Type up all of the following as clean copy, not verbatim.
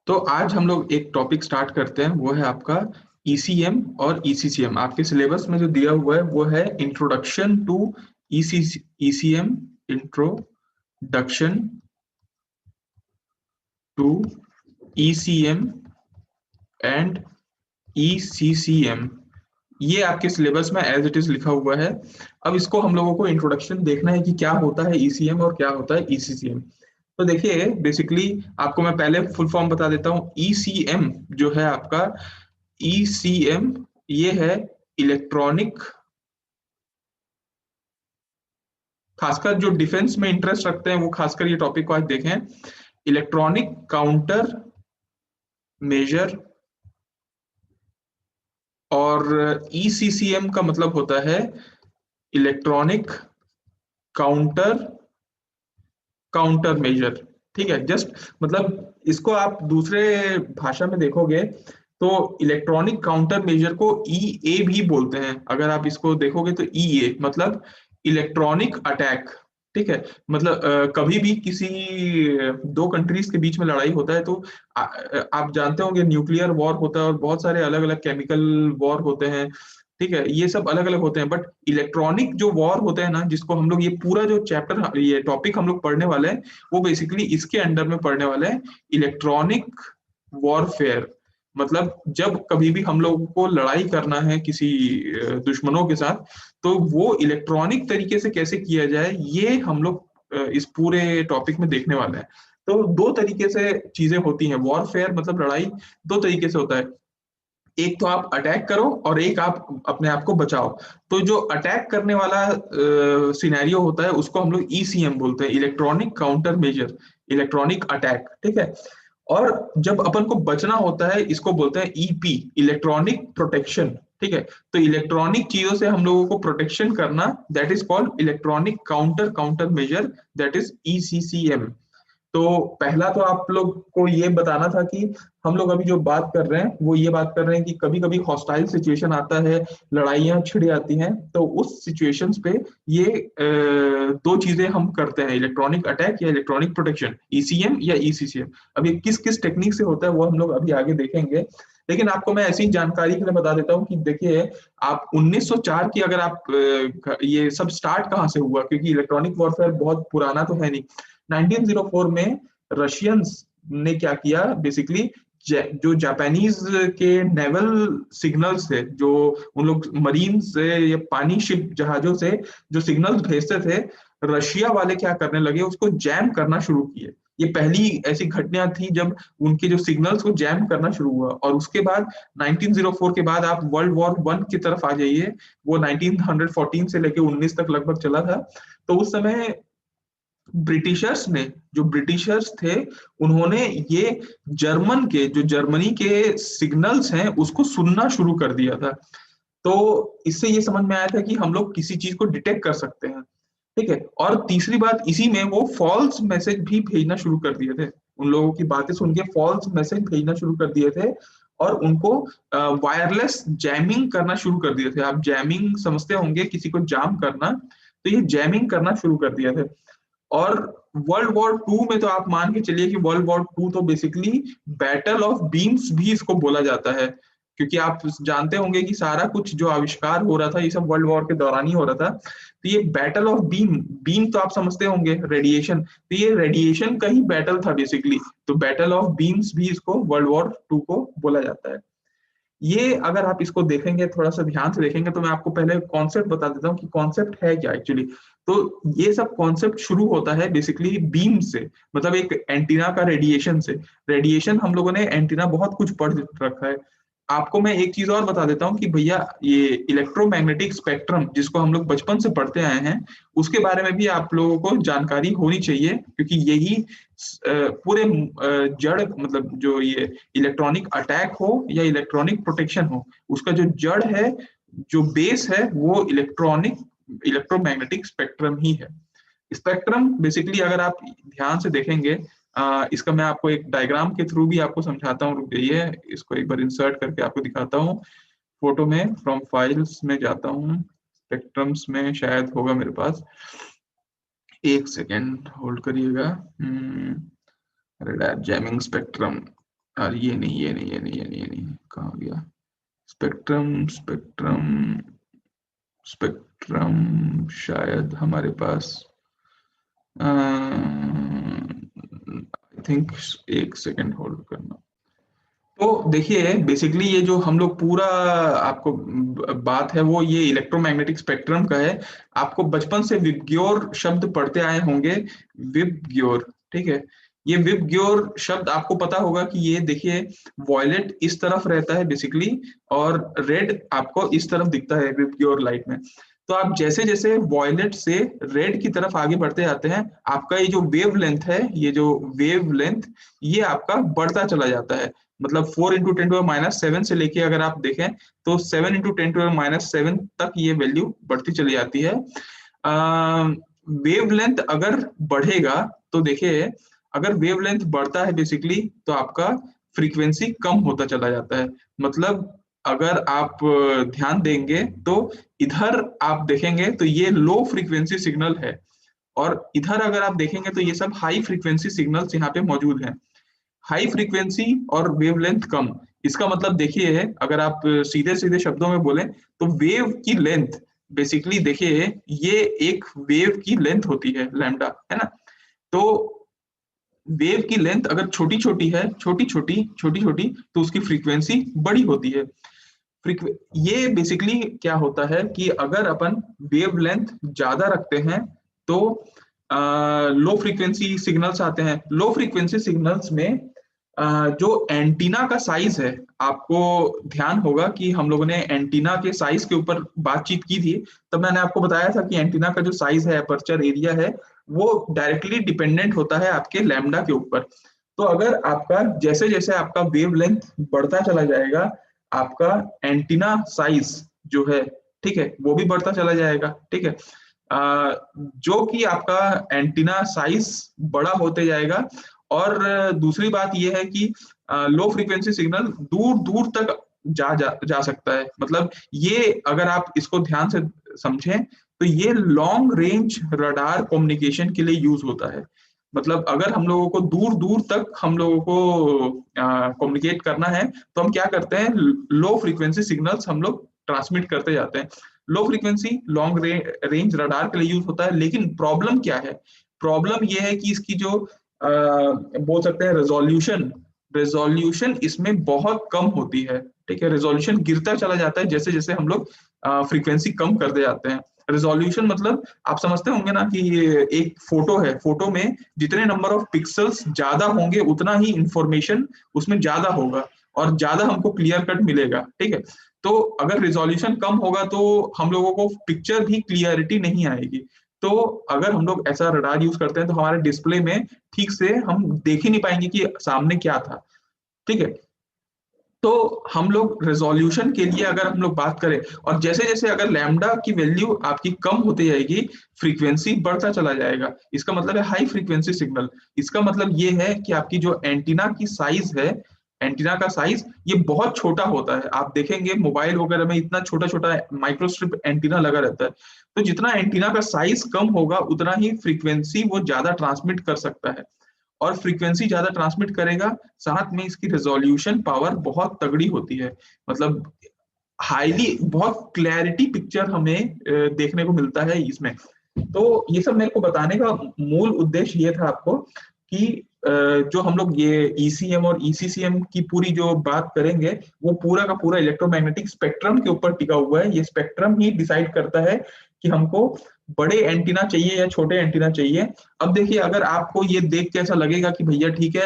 तो आज हम लोग एक टॉपिक स्टार्ट करते हैं, वो है आपका ईसीएम और ईसीसीएम। आपके सिलेबस में जो दिया हुआ है वो है introduction to ECM, introduction to ECM and ECCM. ये आपके सिलेबस में एज इट इज लिखा हुआ है। अब इसको हम लोगों को इंट्रोडक्शन देखना है कि क्या होता है ईसीएम और क्या होता है ईसीसीएम। तो देखिए, बेसिकली आपको मैं पहले फुल फॉर्म बता देता हूँ। ईसीएम जो है आपका, ईसीएम ये है इलेक्ट्रॉनिक, खासकर जो डिफेंस में इंटरेस्ट रखते हैं वो खासकर ये टॉपिक को आज देखें। Electronic counter measure. और ईसीसीएम का मतलब होता है इलेक्ट्रॉनिक काउंटर काउंटर मेजर। ठीक है, जस्ट मतलब इसको आप दूसरे भाषा में देखोगे तो इलेक्ट्रॉनिक काउंटर मेजर को ई ए भी बोलते हैं। अगर आप इसको देखोगे तो ई ए मतलब इलेक्ट्रॉनिक अटैक। ठीक है, मतलब कभी भी किसी दो कंट्रीज के बीच में लड़ाई होता है तो आप जानते होंगे न्यूक्लियर वॉर होता है और बहुत सारे अलग अलग केमिकल वॉर होते हैं। ठीक है, ये सब अलग अलग होते हैं, बट इलेक्ट्रॉनिक जो वॉर होते हैं ना, जिसको हम लोग ये पूरा जो चैप्टर, ये टॉपिक हम लोग पढ़ने वाले हैं, वो बेसिकली इसके अंडर में पढ़ने वाले हैं। इलेक्ट्रॉनिक वॉरफेयर मतलब जब कभी भी हम लोगों को लड़ाई करना है किसी दुश्मनों के साथ, तो वो इलेक्ट्रॉनिक तरीके से कैसे किया जाए, ये हम लोग इस पूरे टॉपिक में देखने वाले हैं। तो दो तरीके से चीजें होती हैं, वॉरफेयर मतलब लड़ाई दो तरीके से होता है। एक तो आप अटैक करो और एक आप अपने आप को बचाओ। तो जो अटैक करने वाला सिनेरियो होता है उसको हम लोग ईसीएम बोलते हैं, electronic counter measure, electronic attack. ठीक है, और जब अपन को बचना होता है इसको बोलते हैं ईपी, इलेक्ट्रॉनिक प्रोटेक्शन। ठीक है, तो इलेक्ट्रॉनिक चीजों से हम लोगों को प्रोटेक्शन करना, that is called electronic counter counter measure, that is ECCM. तो पहला तो आप लोग को ये बताना था कि हम लोग अभी जो बात कर रहे हैं वो ये बात कर रहे हैं कि कभी कभी हॉस्टाइल सिचुएशन आता है, लड़ाइयाँ छिड़ जाती हैं, तो उस सिचुएशंस पे ये दो चीजें हम करते हैं, इलेक्ट्रॉनिक अटैक या इलेक्ट्रॉनिक प्रोटेक्शन, ईसीएम या ईसीसीएम। अब ये किस किस टेक्निक से होता है वो हम लोग अभी आगे देखेंगे। लेकिन आपको मैं ऐसी जानकारी के लिए बता देता हूँ कि देखिए, आप 1904 की अगर आप ये सब स्टार्ट कहाँ से हुआ, क्योंकि इलेक्ट्रॉनिक वॉरफेयर बहुत पुराना तो है नहीं। 1904 में रशियंस ने क्या किया, बेसिकली जो जापानीज के नेवल सिग्नल्स थे, जो उन लोग मरीन से या पानी शिप जहाजों से जो सिग्नल्स भेजते थे, रशिया वाले क्या करने लगे, उसको जैम करना शुरू किए। ये पहली ऐसी घटना थी जब उनके जो सिग्नल्स को जैम करना शुरू हुआ। और उसके बाद 1904 के बाद आप वर्ल्ड वॉर वन की तरफ आ जाइए, वो 1914 से लेके 19 तक लगभग चला था। तो उस समय ब्रिटिशर्स ने, जो ब्रिटिशर्स थे, उन्होंने ये जर्मन के, जो जर्मनी के सिग्नल्स हैं उसको सुनना शुरू कर दिया था। तो इससे ये समझ में आया था कि हम लोग किसी चीज को डिटेक्ट कर सकते हैं। ठीक है, और तीसरी बात, इसी में वो फॉल्स मैसेज भी भेजना शुरू कर दिए थे। उन लोगों की बातें सुन के फॉल्स मैसेज भेजना शुरू कर दिए थे, और उनको वायरलेस जैमिंग करना शुरू कर दिए थे। आप जैमिंग समझते होंगे, किसी को जाम करना, तो ये जैमिंग करना शुरू कर दिया थे। और वर्ल्ड वॉर टू में तो आप मान के चलिए कि वर्ल्ड वॉर टू तो बेसिकली बैटल ऑफ बीम्स भी इसको बोला जाता है, क्योंकि आप जानते होंगे कि सारा कुछ जो आविष्कार हो रहा था ये सब वर्ल्ड वॉर के दौरान ही हो रहा था। तो ये बैटल ऑफ बीम, बीम तो आप समझते होंगे रेडिएशन, तो ये रेडिएशन का ही बैटल था बेसिकली। तो बैटल ऑफ बीम्स भी इसको वर्ल्ड वॉर टू को बोला जाता है। ये अगर आप इसको देखेंगे, थोड़ा सा ध्यान से देखेंगे, तो मैं आपको पहले कॉन्सेप्ट बता देता हूँ कि कॉन्सेप्ट है क्या एक्चुअली। तो ये सब कॉन्सेप्ट शुरू होता है बेसिकली बीम से, मतलब एक एंटीना का रेडिएशन से। रेडिएशन हम लोगों ने एंटीना बहुत कुछ पढ़ रखा है। आपको मैं एक चीज और बता देता हूँ कि भैया, ये इलेक्ट्रोमैग्नेटिक स्पेक्ट्रम जिसको हम लोग बचपन से पढ़ते आए हैं, उसके बारे में भी आप लोगों को जानकारी होनी चाहिए, क्योंकि यही पूरे जड़, मतलब जो ये इलेक्ट्रॉनिक अटैक हो या इलेक्ट्रॉनिक प्रोटेक्शन हो, उसका जो जड़ है, जो बेस है, वो इलेक्ट्रोमैग्नेटिक स्पेक्ट्रम ही है। स्पेक्ट्रम बेसिकली अगर आप ध्यान से देखेंगे, इसका मैं आपको एक डायग्राम के थ्रू भी आपको समझाता हूँ। रुक जाइए, इसको एक बार इंसर्ट करके आपको दिखाता हूँ फोटो में। फ्रॉम फाइल्स में जाता हूँ, स्पेक्ट्रम्स में शायद होगा मेरे पास, एक सेकेंड होल्ड करिएगा। रेडार जैमिंग स्पेक्ट्रम, और ये नहीं, ये नहीं, ये नहीं, ये नहीं, ये नहीं, कहाँ गया स्पेक्ट्रम? स्पेक्ट्रम शायद हमारे पास, आई थिंक, एक सेकेंड होल्ड करना। तो देखिए बेसिकली ये जो हम लोग पूरा आपको बात है वो ये इलेक्ट्रोमैग्नेटिक स्पेक्ट्रम का है। आपको बचपन से विबग्योर शब्द पढ़ते आए होंगे, विबग्योर, ठीक है। ये विबग्योर शब्द आपको पता होगा कि ये देखिए वॉयलेट इस तरफ रहता है बेसिकली, और रेड आपको इस तरफ दिखता है विबग्योर लाइट में। तो आप जैसे जैसे वॉयलेट से रेड की तरफ आगे बढ़ते जाते हैं, आपका ये जो वेव लेंथ है, ये जो वेव लेंथ, ये आपका बढ़ता चला जाता है। मतलब 4 × 10⁻⁷ से लेके अगर आप देखें तो 7 × 10⁻⁷ तक ये वैल्यू बढ़ती चली जाती है। वेवलेंथ अगर बढ़ेगा तो देखिए, अगर वेवलेंथ बढ़ता है बेसिकली तो आपका फ्रीक्वेंसी कम होता चला जाता है। मतलब अगर आप ध्यान देंगे तो इधर आप देखेंगे तो ये लो फ्रीक्वेंसी सिग्नल है, और इधर अगर आप देखेंगे तो ये सब हाई फ्रीक्वेंसी सिग्नल्स यहाँ पे मौजूद हैं। हाई फ्रीक्वेंसी और वेवलेंथ कम, इसका मतलब देखिए अगर आप सीधे सीधे शब्दों में बोलें तो वेव की लेंथ बेसिकली देखिए, ये एक वेव की लेंथ होती है लैम्डा, है ना। तो वेव की लेंथ अगर छोटी छोटी है, छोटी छोटी तो उसकी फ्रीक्वेंसी बड़ी होती है। ये बेसिकली क्या होता है कि अगर अपन वेव लेंथ ज्यादा रखते हैं तो लो फ्रीक्वेंसी सिग्नल्स आते हैं। लो फ्रीक्वेंसी सिग्नल्स में जो एंटीना का साइज है, आपको ध्यान होगा कि हम लोगों ने एंटीना के साइज के ऊपर बातचीत की थी। तब मैंने आपको बताया था कि एंटीना का जो साइज है, अपर्चर एरिया है, वो डायरेक्टली डिपेंडेंट होता है आपके लैम्डा के ऊपर। तो अगर आपका जैसे जैसे आपका वेव लेंथ बढ़ता चला जाएगा, आपका एंटीना साइज जो है, ठीक है, वो भी बढ़ता चला जाएगा, ठीक है। जो कि आपका एंटीना साइज बड़ा होते जाएगा। और दूसरी बात यह है कि लो फ्रीक्वेंसी सिग्नल दूर दूर तक जा सकता है। मतलब ये अगर आप इसको ध्यान से समझें तो ये लॉन्ग रेंज रडार कम्युनिकेशन के लिए यूज होता है। मतलब अगर हम लोगों को दूर दूर तक हम लोगों को कम्युनिकेट करना है तो हम क्या करते हैं, लो फ्रीक्वेंसी सिग्नल्स हम लोग ट्रांसमिट करते जाते हैं। Low frequency long range radar के लिए यूज होता है। लेकिन प्रॉब्लम क्या है? प्रॉब्लम यह है कि इसकी जो बोल सकते हैं रेजोल्यूशन, रेजोल्यूशन इसमें बहुत कम होती है, ठीक है। रेजोल्यूशन गिरता चला जाता है जैसे जैसे हम लोग फ्रीक्वेंसी कम करते जाते हैं। रेजोल्यूशन मतलब आप समझते होंगे ना कि एक फोटो है, फोटो में जितने नंबर ऑफ पिक्सल्स ज्यादा होंगे उतना ही इंफॉर्मेशन उसमें ज्यादा होगा और ज्यादा हमको क्लियर कट मिलेगा, ठीक है। तो अगर रिजोल्यूशन कम होगा तो हम लोगों को पिक्चर भी क्लियरिटी नहीं आएगी। तो अगर हम लोग ऐसा रडार यूज करते हैं तो हमारे डिस्प्ले में ठीक से हम देख ही नहीं पाएंगे कि सामने क्या था, ठीक है। तो हम लोग रेजोल्यूशन के लिए अगर हम लोग बात करें, और जैसे जैसे अगर लैम्डा की वैल्यू आपकी कम होती जाएगी, फ्रीक्वेंसी बढ़ता चला जाएगा। इसका मतलब है हाई फ्रीक्वेंसी सिग्नल। इसका मतलब ये है कि आपकी जो एंटीना की साइज है, एंटीना का साइज ये बहुत छोटा होता है। आप देखेंगे मोबाइल वगैरह में इतना छोटा छोटा माइक्रोस्ट्रिप एंटीना लगा रहता है। तो जितना एंटीना का साइज कम होगा उतना ही फ्रीक्वेंसी वो ज्यादा ट्रांसमिट कर सकता है। और फ्रीक्वेंसी ज्यादा ट्रांसमिट करेगा, साथ में इसकी रेजोल्यूशन पावर बहुत तगड़ी होती है। मतलब हाईली बहुत क्लैरिटी पिक्चर हमें देखने को मिलता है इसमें। तो ये सब मेरे को बताने का मूल उद्देश्य ये था आपको कि जो हम लोग ये ईसीएम और ईसीसीएम की पूरी जो बात करेंगे, वो पूरा का पूरा इलेक्ट्रोमैग्नेटिक स्पेक्ट्रम के ऊपर टिका हुआ है। ये स्पेक्ट्रम ही डिसाइड करता है कि हमको बड़े एंटीना चाहिए या छोटे एंटीना चाहिए। अब देखिए, अगर आपको ये देख के ऐसा लगेगा कि भैया ठीक है,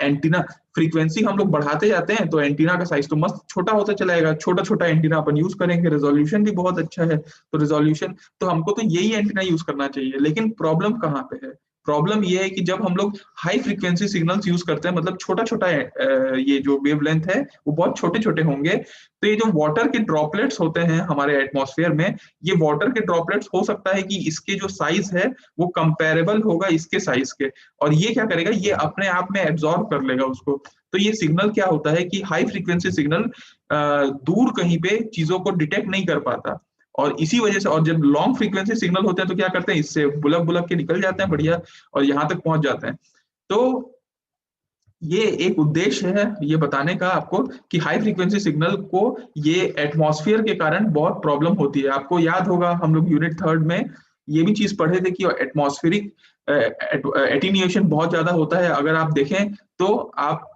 एंटीना फ्रीक्वेंसी हम लोग बढ़ाते जाते हैं तो एंटीना का साइज तो मस्त छोटा होता चलाएगा, छोटा छोटा एंटीना अपन यूज करेंगे, रेजोल्यूशन भी बहुत अच्छा है, तो रेजोल्यूशन तो हमको तो यही एंटीना यूज करना चाहिए। लेकिन प्रॉब्लम कहाँ पे है? प्रॉब्लम ये है कि जब हम लोग हाई फ्रीक्वेंसी सिग्नल्स यूज करते हैं, मतलब छोटा छोटा ये जो वेवलेंथ है वो बहुत छोटे छोटे होंगे, तो ये जो वाटर के ड्रॉपलेट्स होते हैं हमारे एटमॉस्फेयर में, ये वाटर के ड्रॉपलेट्स हो सकता है कि इसके जो साइज है वो कंपेरेबल होगा इसके साइज के, और ये क्या करेगा, ये अपने आप में एब्जॉर्ब कर लेगा उसको। तो ये सिग्नल क्या होता है कि हाई फ्रीक्वेंसी सिग्नल दूर कहीं पे चीजों को डिटेक्ट नहीं कर पाता, और इसी वजह से, और जब लॉन्ग फ्रीक्वेंसी सिग्नल होते हैं तो क्या करते हैं, इससे बुलक बुलक के निकल जाते हैं बढ़िया, और यहाँ तक पहुंच जाते हैं। तो ये एक उद्देश्य है ये बताने का आपको कि हाई फ्रीक्वेंसी सिग्नल को ये एटमॉस्फेयर के कारण बहुत प्रॉब्लम होती है। आपको याद होगा हम लोग यूनिट थर्ड में ये भी चीज पढ़े थे कि एटमॉस्फेरिक एटीन्यूएशन बहुत ज्यादा होता है। अगर आप देखें तो आप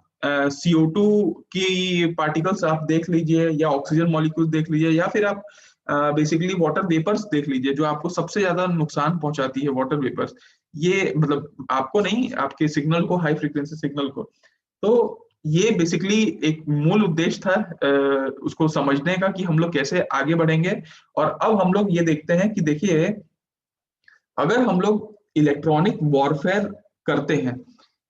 CO2 की पार्टिकल्स आप देख लीजिए, या ऑक्सीजन मॉलिक्यूल्स देख लीजिए, या फिर आप बेसिकली वाटर वेपर्स देख लीजिए, जो आपको सबसे ज्यादा नुकसान पहुंचाती है वाटर वेपर्स। ये मतलब आपको नहीं, आपके सिग्नल को, हाई फ्रीक्वेंसी सिग्नल को। तो ये बेसिकली एक मूल उद्देश्य था उसको समझने का कि हम लोग कैसे आगे बढ़ेंगे। और अब हम लोग ये देखते हैं कि देखिए, अगर हम लोग इलेक्ट्रॉनिक वॉरफेयर करते हैं,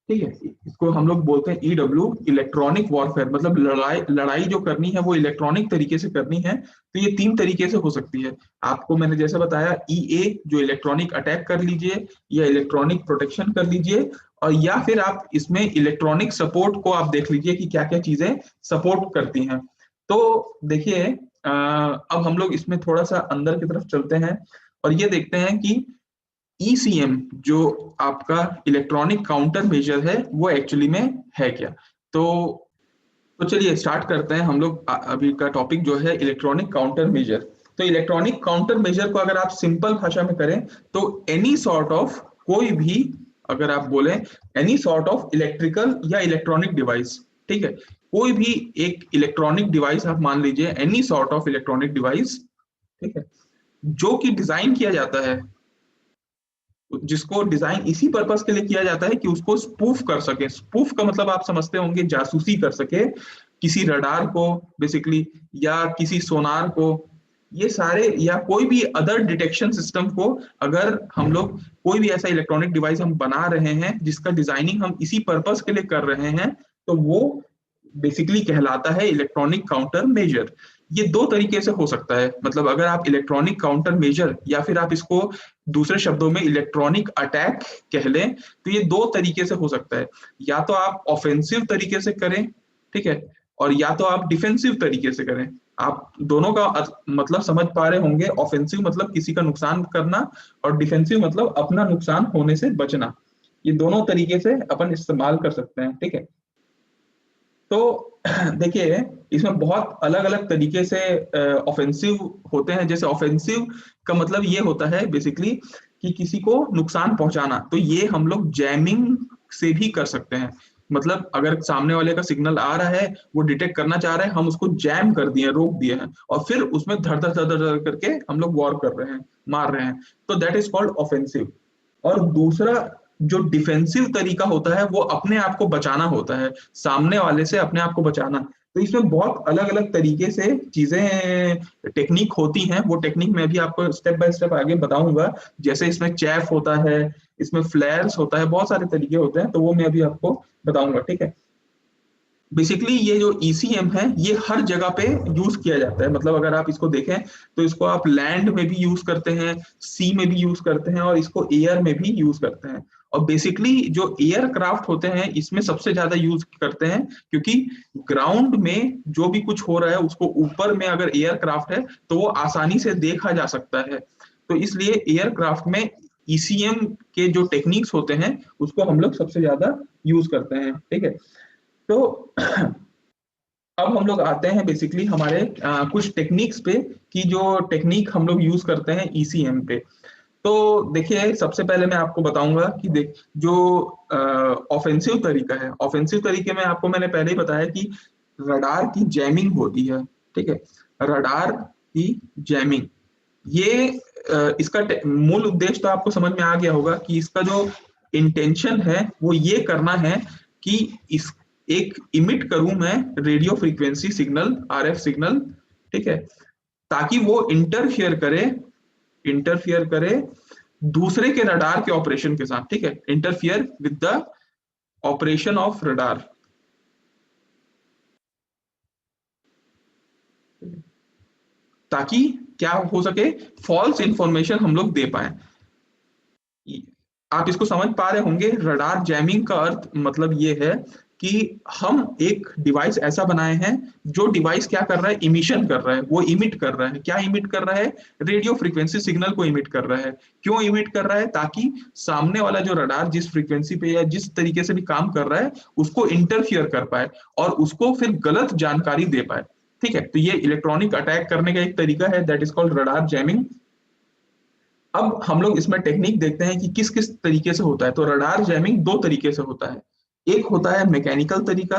ठीक है, इसको हम लोग बोलते हैं EW, इलेक्ट्रॉनिक वॉरफेयर, मतलब लड़ाई लड़ाई जो करनी है वो इलेक्ट्रॉनिक तरीके से करनी है, तो ये 3 तरीके से हो सकती है। आपको मैंने जैसे बताया EA, जो इलेक्ट्रॉनिक अटैक कर लीजिए, या इलेक्ट्रॉनिक प्रोटेक्शन कर लीजिए, और या फिर आप इसमें इलेक्ट्रॉनिक सपोर्ट को आप देख लीजिए कि क्या क्या चीजें सपोर्ट करती हैं। तो देखिए, अब हम लोग इसमें थोड़ा सा अंदर की तरफ चलते हैं और ये देखते हैं कि ECM जो आपका इलेक्ट्रॉनिक काउंटर मेजर है वो एक्चुअली में है क्या। तो चलिए स्टार्ट करते हैं हम लोग। अभी का टॉपिक जो है इलेक्ट्रॉनिक काउंटर मेजर। तो इलेक्ट्रॉनिक काउंटर मेजर को अगर आप सिंपल भाषा में करें तो एनी सॉर्ट ऑफ, कोई भी, अगर आप बोले एनी सॉर्ट ऑफ इलेक्ट्रिकल या इलेक्ट्रॉनिक डिवाइस, ठीक है, कोई भी एक इलेक्ट्रॉनिक डिवाइस आप मान लीजिए, any sort of electronic device, ठीक है, जो कि डिजाइन किया जाता है, जिसको डिजाइन इसी पर्पस के लिए किया जाता है कि उसको स्पूफ कर सके। स्पूफ का मतलब आप समझते होंगे, जासूसी कर सके किसी रडार को बेसिकली, या किसी सोनार को, ये सारे, या कोई भी अदर डिटेक्शन सिस्टम को। अगर हम लोग कोई भी ऐसा इलेक्ट्रॉनिक डिवाइस हम बना रहे हैं जिसका डिजाइनिंग हम इसी पर्पस के लिए कर रहे हैं, तो वो बेसिकली कहलाता है इलेक्ट्रॉनिक काउंटर मेजर। ये 2 तरीके से हो सकता है, मतलब अगर आप इलेक्ट्रॉनिक काउंटर मेजर, या फिर आप इसको दूसरे शब्दों में इलेक्ट्रॉनिक अटैक कह लें, तो ये 2 तरीके से हो सकता है। या तो आप ऑफेंसिव तरीके से करें, ठीक है, और या तो आप डिफेंसिव तरीके से करें। आप दोनों का मतलब समझ पा रहे होंगे। ऑफेंसिव मतलब किसी का नुकसान करना, और डिफेंसिव मतलब अपना नुकसान होने से बचना। ये दोनों तरीके से अपन इस्तेमाल कर सकते हैं, ठीक है। तो देखिए, इसमें बहुत अलग अलग तरीके से ऑफेंसिव होते हैं। जैसे ऑफेंसिव का मतलब ये होता है बेसिकली कि किसी को नुकसान पहुंचाना। तो ये हम लोग जैमिंग से भी कर सकते हैं। मतलब अगर सामने वाले का सिग्नल आ रहा है, वो डिटेक्ट करना चाह रहे हैं, हम उसको जैम कर दिए, रोक दिए हैं, और फिर उसमें धड़ धड़ धड़ धड़ करके हम लोग वॉर कर रहे हैं, मार रहे हैं। तो दैट इज कॉल्ड ऑफेंसिव। और दूसरा जो डिफेंसिव तरीका होता है, वो अपने आप को बचाना होता है, सामने वाले से अपने आप को बचाना। तो इसमें बहुत अलग अलग तरीके से चीजें, टेक्निक होती हैं। वो टेक्निक मैं भी आपको स्टेप बाय स्टेप आगे बताऊंगा। जैसे इसमें चैफ होता है, इसमें फ्लेयर्स होता है, बहुत सारे तरीके होते हैं, तो वो मैं अभी आपको बताऊंगा, ठीक है। बेसिकली ये जो ECM है, ये हर जगह पे यूज किया जाता है। मतलब अगर आप इसको देखें तो इसको आप लैंड में भी यूज करते हैं, सी में भी यूज करते हैं, और इसको एयर में भी यूज करते हैं। और बेसिकली जो एयरक्राफ्ट होते हैं इसमें सबसे ज्यादा यूज करते हैं, क्योंकि ग्राउंड में जो भी कुछ हो रहा है उसको ऊपर में अगर एयरक्राफ्ट है तो वो आसानी से देखा जा सकता है। तो इसलिए एयरक्राफ्ट में ECM के जो टेक्निक्स होते हैं उसको हम लोग सबसे ज्यादा यूज करते हैं, ठीक है। तो अब हम लोग आते हैं बेसिकली हमारे कुछ टेक्निक्स पे, कि जो टेक्निक हम लोग यूज करते हैं ECM पे। तो देखिए, सबसे पहले मैं आपको बताऊंगा कि देख, जो ऑफेंसिव तरीका है, ऑफेंसिव तरीके में आपको मैंने पहले ही बताया कि रडार की जैमिंग होती है, ठीक है। रडार की जैमिंग, ये इसका मूल उद्देश्य तो आपको समझ में आ गया होगा कि इसका जो इंटेंशन है वो ये करना है कि इस एक इमिट करूं मैं radio frequency signal, RF signal, ठीक है, ताकि वो इंटरफियर करे दूसरे के रडार के ऑपरेशन के साथ, ठीक है, interfere with the operation of radar, ताकि क्या हो सके, फॉल्स इंफॉर्मेशन हम लोग दे पाए। आप इसको समझ पा रहे होंगे, रडार जैमिंग का अर्थ मतलब ये है कि हम एक डिवाइस ऐसा बनाए हैं जो डिवाइस क्या कर रहा है, इमिशन कर रहा है, वो इमिट कर रहा है। क्या इमिट कर रहा है? रेडियो फ्रीक्वेंसी सिग्नल को इमिट कर रहा है। क्यों इमिट कर रहा है? ताकि सामने वाला जो रडार जिस फ्रीक्वेंसी पे या जिस तरीके से भी काम कर रहा है उसको इंटरफियर कर पाए और उसको फिर गलत जानकारी दे पाए। ठीक है, तो ये इलेक्ट्रॉनिक अटैक करने का एक तरीका है, that is called radar jamming. अब हम लोग इसमें टेक्निक देखते हैं कि किस किस तरीके से होता है। तो रडार जैमिंग दो तरीके से होता है। एक होता है मैकेनिकल तरीका,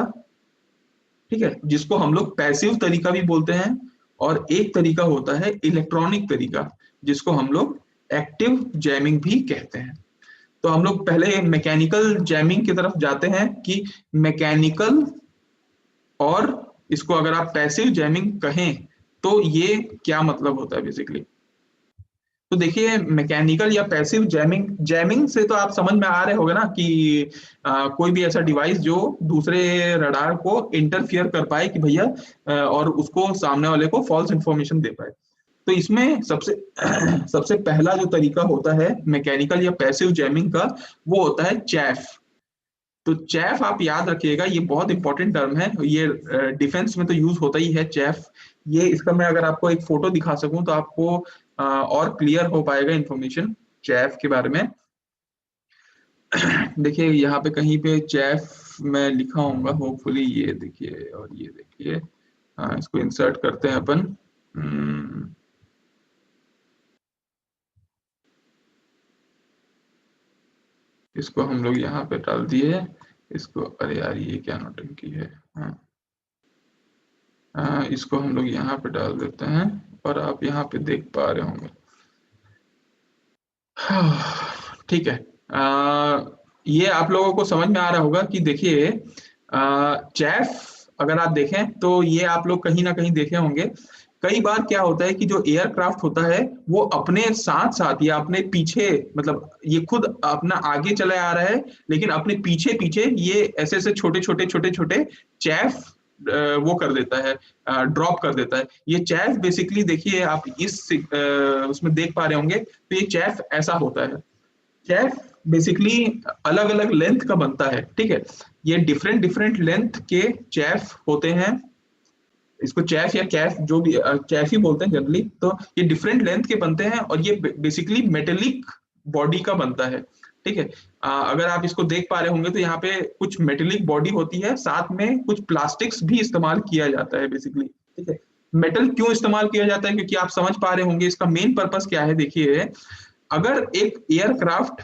ठीक है, जिसको हम लोग पैसिव तरीका भी बोलते हैं। और एक तरीका होता है इलेक्ट्रॉनिक तरीका, जिसको हम लोग एक्टिव जैमिंग भी कहते हैं। तो हम लोग पहले मैकेनिकल जैमिंग की तरफ जाते हैं कि मैकेनिकल, और इसको अगर आप पैसिव जैमिंग कहें तो ये क्या मतलब होता है बेसिकली। तो देखिए, मैकेनिकल या पैसिव जैमिंग, जैमिंग से तो आप समझ में आ रहे होंगे ना कि कोई भी ऐसा डिवाइस जो दूसरे रडार को इंटरफियर कर पाए कि भैया, और उसको सामने वाले को फॉल्स इंफॉर्मेशन दे पाए। तो इसमें सबसे सबसे पहला जो तरीका होता है मैकेनिकल या पैसिव जैमिंग का, वो होता है चैफ। तो चैफ आप याद रखिएगा, ये बहुत इंपॉर्टेंट टर्म है। ये डिफेंस में तो यूज होता ही है चैफ। ये इसका मैं अगर आपको एक फोटो दिखा सकूं तो आपको और क्लियर हो पाएगा इंफॉर्मेशन चैफ के बारे में। देखिए यहाँ पे कहीं पे चैफ मैं लिखा होऊंगा होपफुली, ये देखिए और ये देखिए। इसको इंसर्ट करते हैं अपन। हम्म, इसको हम लोग यहाँ पे डाल दिए। इसको, अरे यार ये क्या नौटंकी है। हाँ, इसको हम लोग यहाँ पे डाल देते हैं और आप यहाँ पे देख पा रहे होंगे। ठीक है। ये आप लोगों को समझ में आ रहा होगा कि देखिए, चैफ अगर आप देखें तो ये आप लोग कहीं ना कहीं देखे होंगे। कई बार क्या होता है कि जो एयरक्राफ्ट होता है वो अपने साथ साथ या अपने पीछे, मतलब ये खुद अपना आगे चला आ रहा है लेकिन अपने पीछे पीछे ये ऐसे ऐसे छोटे छोटे छोटे छोटे चैफ वो कर देता है, ड्रॉप कर देता है। ये चैफ बेसिकली देखिए आप इस उसमें देख पा रहे होंगे, तो ये चैफ ऐसा होता है। चैफ बेसिकली अलग अलग लेंथ का बनता है, ठीक है। ये डिफरेंट डिफरेंट लेंथ के चैफ होते हैं। इसको चैफ या कैफ जो भी, चैफ ही बोलते हैं जनरली। तो ये डिफरेंट लेंथ के बनते हैं और ये बेसिकली मेटेलिक बॉडी का बनता है, ठीक है। अगर आप इसको देख पा रहे होंगे तो यहाँ पे कुछ मेटेलिक बॉडी होती है, साथ में कुछ प्लास्टिक्स भी इस्तेमाल किया जाता है बेसिकली, ठीक है। मेटल क्यों इस्तेमाल किया जाता है, क्योंकि आप समझ पा रहे होंगे इसका मेन पर्पस क्या है। देखिए, अगर एक एयरक्राफ्ट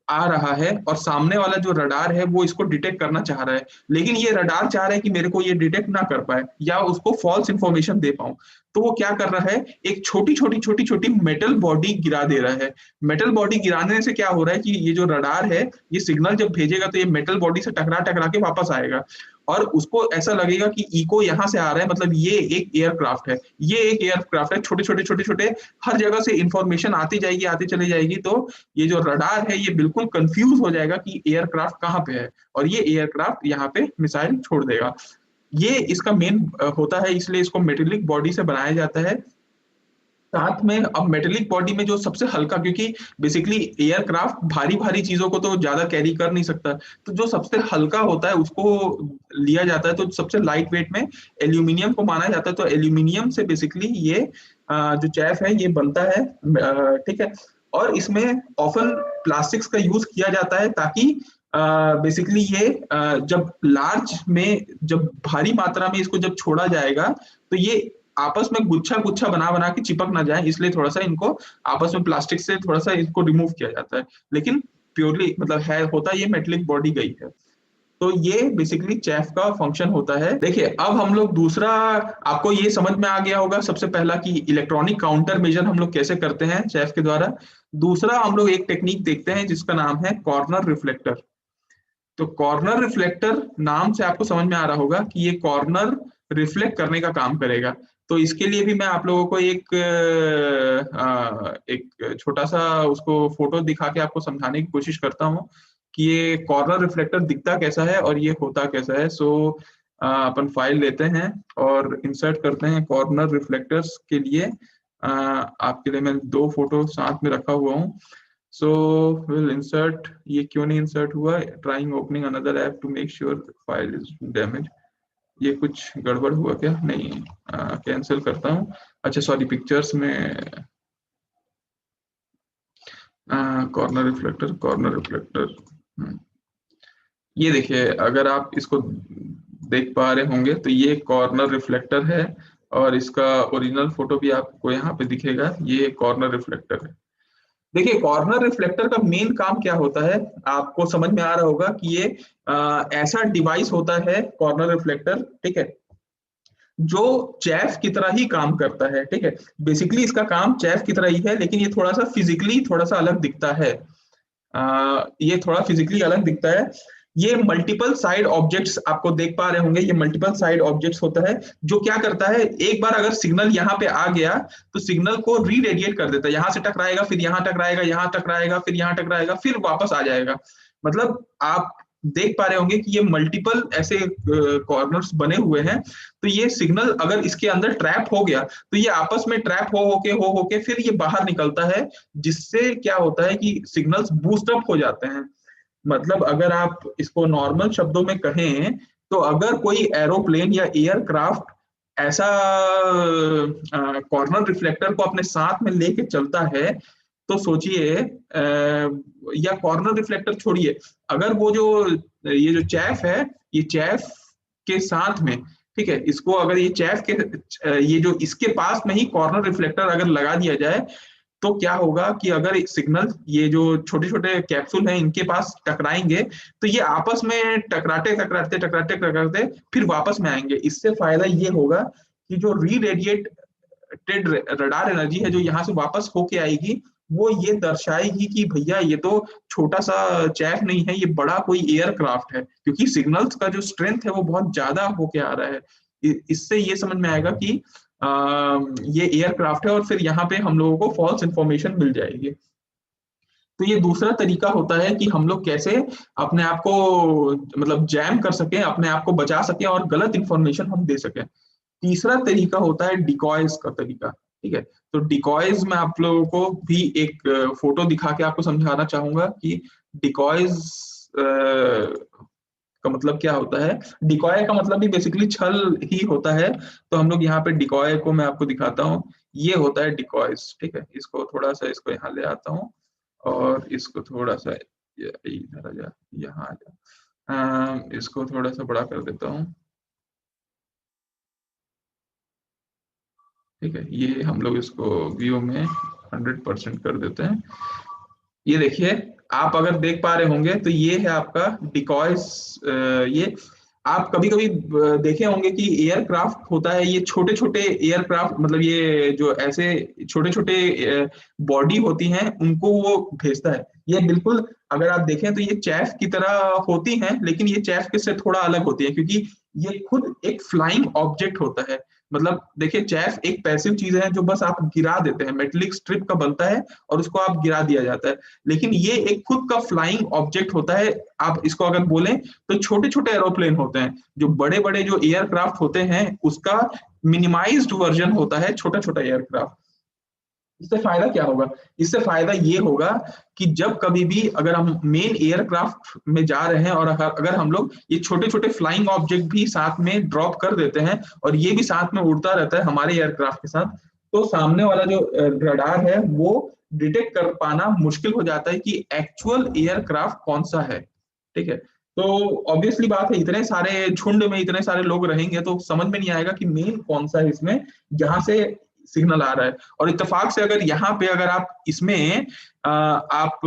आ रहा है और सामने वाला जो रडार है वो इसको डिटेक्ट करना चाह रहा है, लेकिन ये रडार चाह रहा है कि मेरे को ये डिटेक्ट ना कर पाए या उसको फॉल्स इंफॉर्मेशन दे पाऊं, तो वो क्या कर रहा है, एक छोटी छोटी छोटी छोटी मेटल बॉडी गिरा दे रहा है। मेटल बॉडी गिराने से क्या हो रहा है कि ये जो रडार है ये सिग्नल जब भेजेगा तो ये मेटल बॉडी से टकरा टकरा के वापस आएगा और उसको ऐसा लगेगा कि इको यहाँ से आ रहा है, मतलब ये एक एयरक्राफ्ट है, ये एक एयरक्राफ्ट है। छोटे छोटे छोटे छोटे हर जगह से इंफॉर्मेशन आती जाएगी, आती चली जाएगी। तो ये जो रडार है ये बिल्कुल कंफ्यूज हो जाएगा कि एयरक्राफ्ट कहाँ पे है और ये एयरक्राफ्ट यहाँ पे मिसाइल छोड़ देगा। ये इसका मेन होता है, इसलिए इसको मेटेलिक बॉडी से बनाया जाता है। साथ में अब मेटेलिक बॉडी में जो सबसे हल्का, क्योंकि बेसिकली एयरक्राफ्ट भारी भारी चीजों को तो ज्यादा कैरी कर नहीं सकता, तो जो सबसे हल्का होता है उसको लिया जाता है। तो सबसे लाइट वेट में एल्यूमिनियम को माना जाता है। तो एल्यूमिनियम से बेसिकली ये जो चैफ है ये बनता है, ठीक है। और इसमें ऑफन प्लास्टिक्स का यूज किया जाता है ताकि बेसिकली ये जब लार्ज में, जब भारी मात्रा में इसको जब छोड़ा जाएगा तो ये आपस में गुच्छा गुच्छा बना बना के चिपक ना जाए, इसलिए थोड़ा सा इनको आपस में प्लास्टिक से थोड़ा सा इसको रिमूव किया जाता है। लेकिन प्योरली मतलब है होता ये मेटेलिक बॉडी गई है। तो ये बेसिकली चैफ का फंक्शन होता है। देखिए, अब हम लोग दूसरा, आपको ये समझ में आ गया होगा सबसे पहला कि इलेक्ट्रॉनिक काउंटर मेजर हम लोग कैसे करते हैं चैफ के द्वारा। दूसरा हम लोग एक टेक्निक देखते हैं जिसका नाम है कॉर्नर रिफ्लेक्टर। तो कॉर्नर रिफ्लेक्टर नाम से आपको समझ में आ रहा होगा कि ये कॉर्नर रिफ्लेक्ट करने का काम करेगा। तो इसके लिए भी मैं आप लोगों को एक छोटा सा उसको फोटो दिखा के आपको समझाने की कोशिश करता हूँ कि ये कॉर्नर रिफ्लेक्टर दिखता कैसा है और ये होता कैसा है। सो अपन फाइल लेते हैं और इंसर्ट करते हैं कॉर्नर रिफ्लेक्टर्स के लिए। आपके लिए मैं दो फोटो साथ में रखा हुआ हूँ। सो विल इंसर्ट, ये क्यों नहीं इंसर्ट हुआ, trying opening another app to make sure file is damage, ये कुछ गड़बड़ हुआ क्या, नहीं, कैंसिल करता हूँ। अच्छा सॉरी, पिक्चर्स में कॉर्नर रिफ्लेक्टर, कॉर्नर रिफ्लेक्टर, ये देखिए अगर आप इसको देख पा रहे होंगे तो ये कॉर्नर रिफ्लेक्टर है, और इसका ओरिजिनल फोटो भी आपको यहाँ पे दिखेगा, ये कॉर्नर रिफ्लेक्टर है। देखिए कॉर्नर रिफ्लेक्टर का मेन काम क्या होता है, आपको समझ में आ रहा होगा कि ये ऐसा डिवाइस होता है कॉर्नर रिफ्लेक्टर, ठीक है, जो चैफ की तरह ही काम करता है, ठीक है। बेसिकली इसका काम चैफ की तरह ही है, लेकिन ये थोड़ा सा फिजिकली थोड़ा सा अलग दिखता है। ये थोड़ा फिजिकली अलग दिखता है। ये मल्टीपल साइड ऑब्जेक्ट्स आपको देख पा रहे होंगे, ये मल्टीपल साइड ऑब्जेक्ट्स होता है, जो क्या करता है, एक बार अगर सिग्नल यहाँ पे आ गया तो सिग्नल को रीरेडिएट कर देता है, यहाँ से टकराएगा, फिर यहाँ टकराएगा, यहाँ टकराएगा, फिर यहाँ टकराएगा, फिर वापस आ जाएगा। मतलब आप देख पा रहे होंगे कि ये मल्टीपल ऐसे कॉर्नर्स बने हुए हैं, तो ये सिग्नल अगर इसके अंदर ट्रैप हो गया तो ये आपस में ट्रैप हो होके फिर ये बाहर निकलता है, जिससे क्या होता है कि सिग्नल्स बूस्ट अप हो जाते हैं। मतलब अगर आप इसको नॉर्मल शब्दों में कहें, तो अगर कोई एरोप्लेन या एयरक्राफ्ट ऐसा कॉर्नर रिफ्लेक्टर को अपने साथ में लेके चलता है, तो सोचिए, या कॉर्नर रिफ्लेक्टर छोड़िए, अगर वो जो ये जो चैफ है, ये चैफ के साथ में, ठीक है, इसको अगर ये चैफ के ये जो इसके पास में ही कॉर्नर रिफ्लेक्टर अगर लगा दिया जाए, तो क्या होगा कि अगर सिग्नल ये जो छोटे छोटे कैप्सूल हैं इनके पास टकराएंगे, तो ये आपस में टकराते टकराते टकराते टकराते फिर वापस में आएंगे। इससे फायदा ये होगा कि जो री रेडिएटेड रडार एनर्जी है जो यहाँ से वापस होके आएगी, वो ये दर्शाएगी कि भैया ये तो छोटा सा चैफ नहीं है, ये बड़ा कोई एयरक्राफ्ट है, क्योंकि सिग्नल्स का जो स्ट्रेंथ है वो बहुत ज्यादा होके आ रहा है। इससे ये समझ में आएगा कि ये एयरक्राफ्ट है, और फिर यहाँ पे हम लोगों को फॉल्स इंफॉर्मेशन मिल जाएगी। तो ये दूसरा तरीका होता है कि हम लोग कैसे अपने आप को मतलब जैम कर सकें, अपने आप को बचा सकें और गलत इंफॉर्मेशन हम दे सकें। तीसरा तरीका होता है डिकॉयज का तरीका, ठीक है। तो डिकॉयज में आप लोगों को भी एक फोटो दिखा के आपको समझाना चाहूंगा कि डिकॉयज का मतलब क्या होता है। डिकॉय का मतलब भी बेसिकली छल ही होता है। तो हम लोग यहाँ पे डिकॉय को मैं आपको दिखाता हूँ, ये होता है डिकॉयज, ठीक है। इसको थोड़ा सा इसको यहाँ ले आता हूँ, और इसको थोड़ा सा इधर आ जा, यहाँ आ जा, इसको थोड़ा सा बड़ा कर देता हूँ, ठीक है। ये हम लोग इसको व्यू में 100% कर देते हैं। ये देखिए, आप अगर देख पा रहे होंगे तो ये है आपका डिकॉयस। ये आप कभी कभी देखे होंगे कि एयरक्राफ्ट होता है, ये छोटे छोटे एयरक्राफ्ट, मतलब ये जो ऐसे छोटे छोटे बॉडी होती हैं उनको वो भेजता है। ये बिल्कुल अगर आप देखें तो ये चैफ की तरह होती हैं, लेकिन ये चैफ के से थोड़ा अलग होती है, क्योंकि ये खुद एक फ्लाइंग ऑब्जेक्ट होता है। मतलब देखिए, चैफ एक पैसिव चीज है जो बस आप गिरा देते हैं, मेटेलिक स्ट्रिप का बनता है और उसको आप गिरा दिया जाता है। लेकिन ये एक खुद का फ्लाइंग ऑब्जेक्ट होता है। आप इसको अगर बोलें तो छोटे छोटे एरोप्लेन होते हैं, जो बड़े बड़े जो एयरक्राफ्ट होते हैं उसका मिनिमाइज्ड वर्जन होता है छोटा छोटा एयरक्राफ्ट। इससे फायदा क्या होगा, इससे फायदा ये होगा कि जब कभी भी अगर हम मेन एयरक्राफ्ट में जा रहे हैं और अगर हम लोग ये छोटे छोटे फ्लाइंग ऑब्जेक्ट भी साथ में ड्रॉप कर देते हैं और ये भी साथ में उड़ता रहता है हमारे एयरक्राफ्ट के साथ, तो सामने वाला जो रडार है वो डिटेक्ट कर पाना मुश्किल हो जाता है कि एक्चुअल एयरक्राफ्ट कौन सा है, ठीक है। तो ऑब्वियसली बात है, इतने सारे झुंड में इतने सारे लोग रहेंगे तो समझ में नहीं आएगा कि मेन कौन सा है इसमें जहां से सिग्नल आ रहा है। और इत्तेफाक से अगर यहाँ पे अगर आप इसमें आप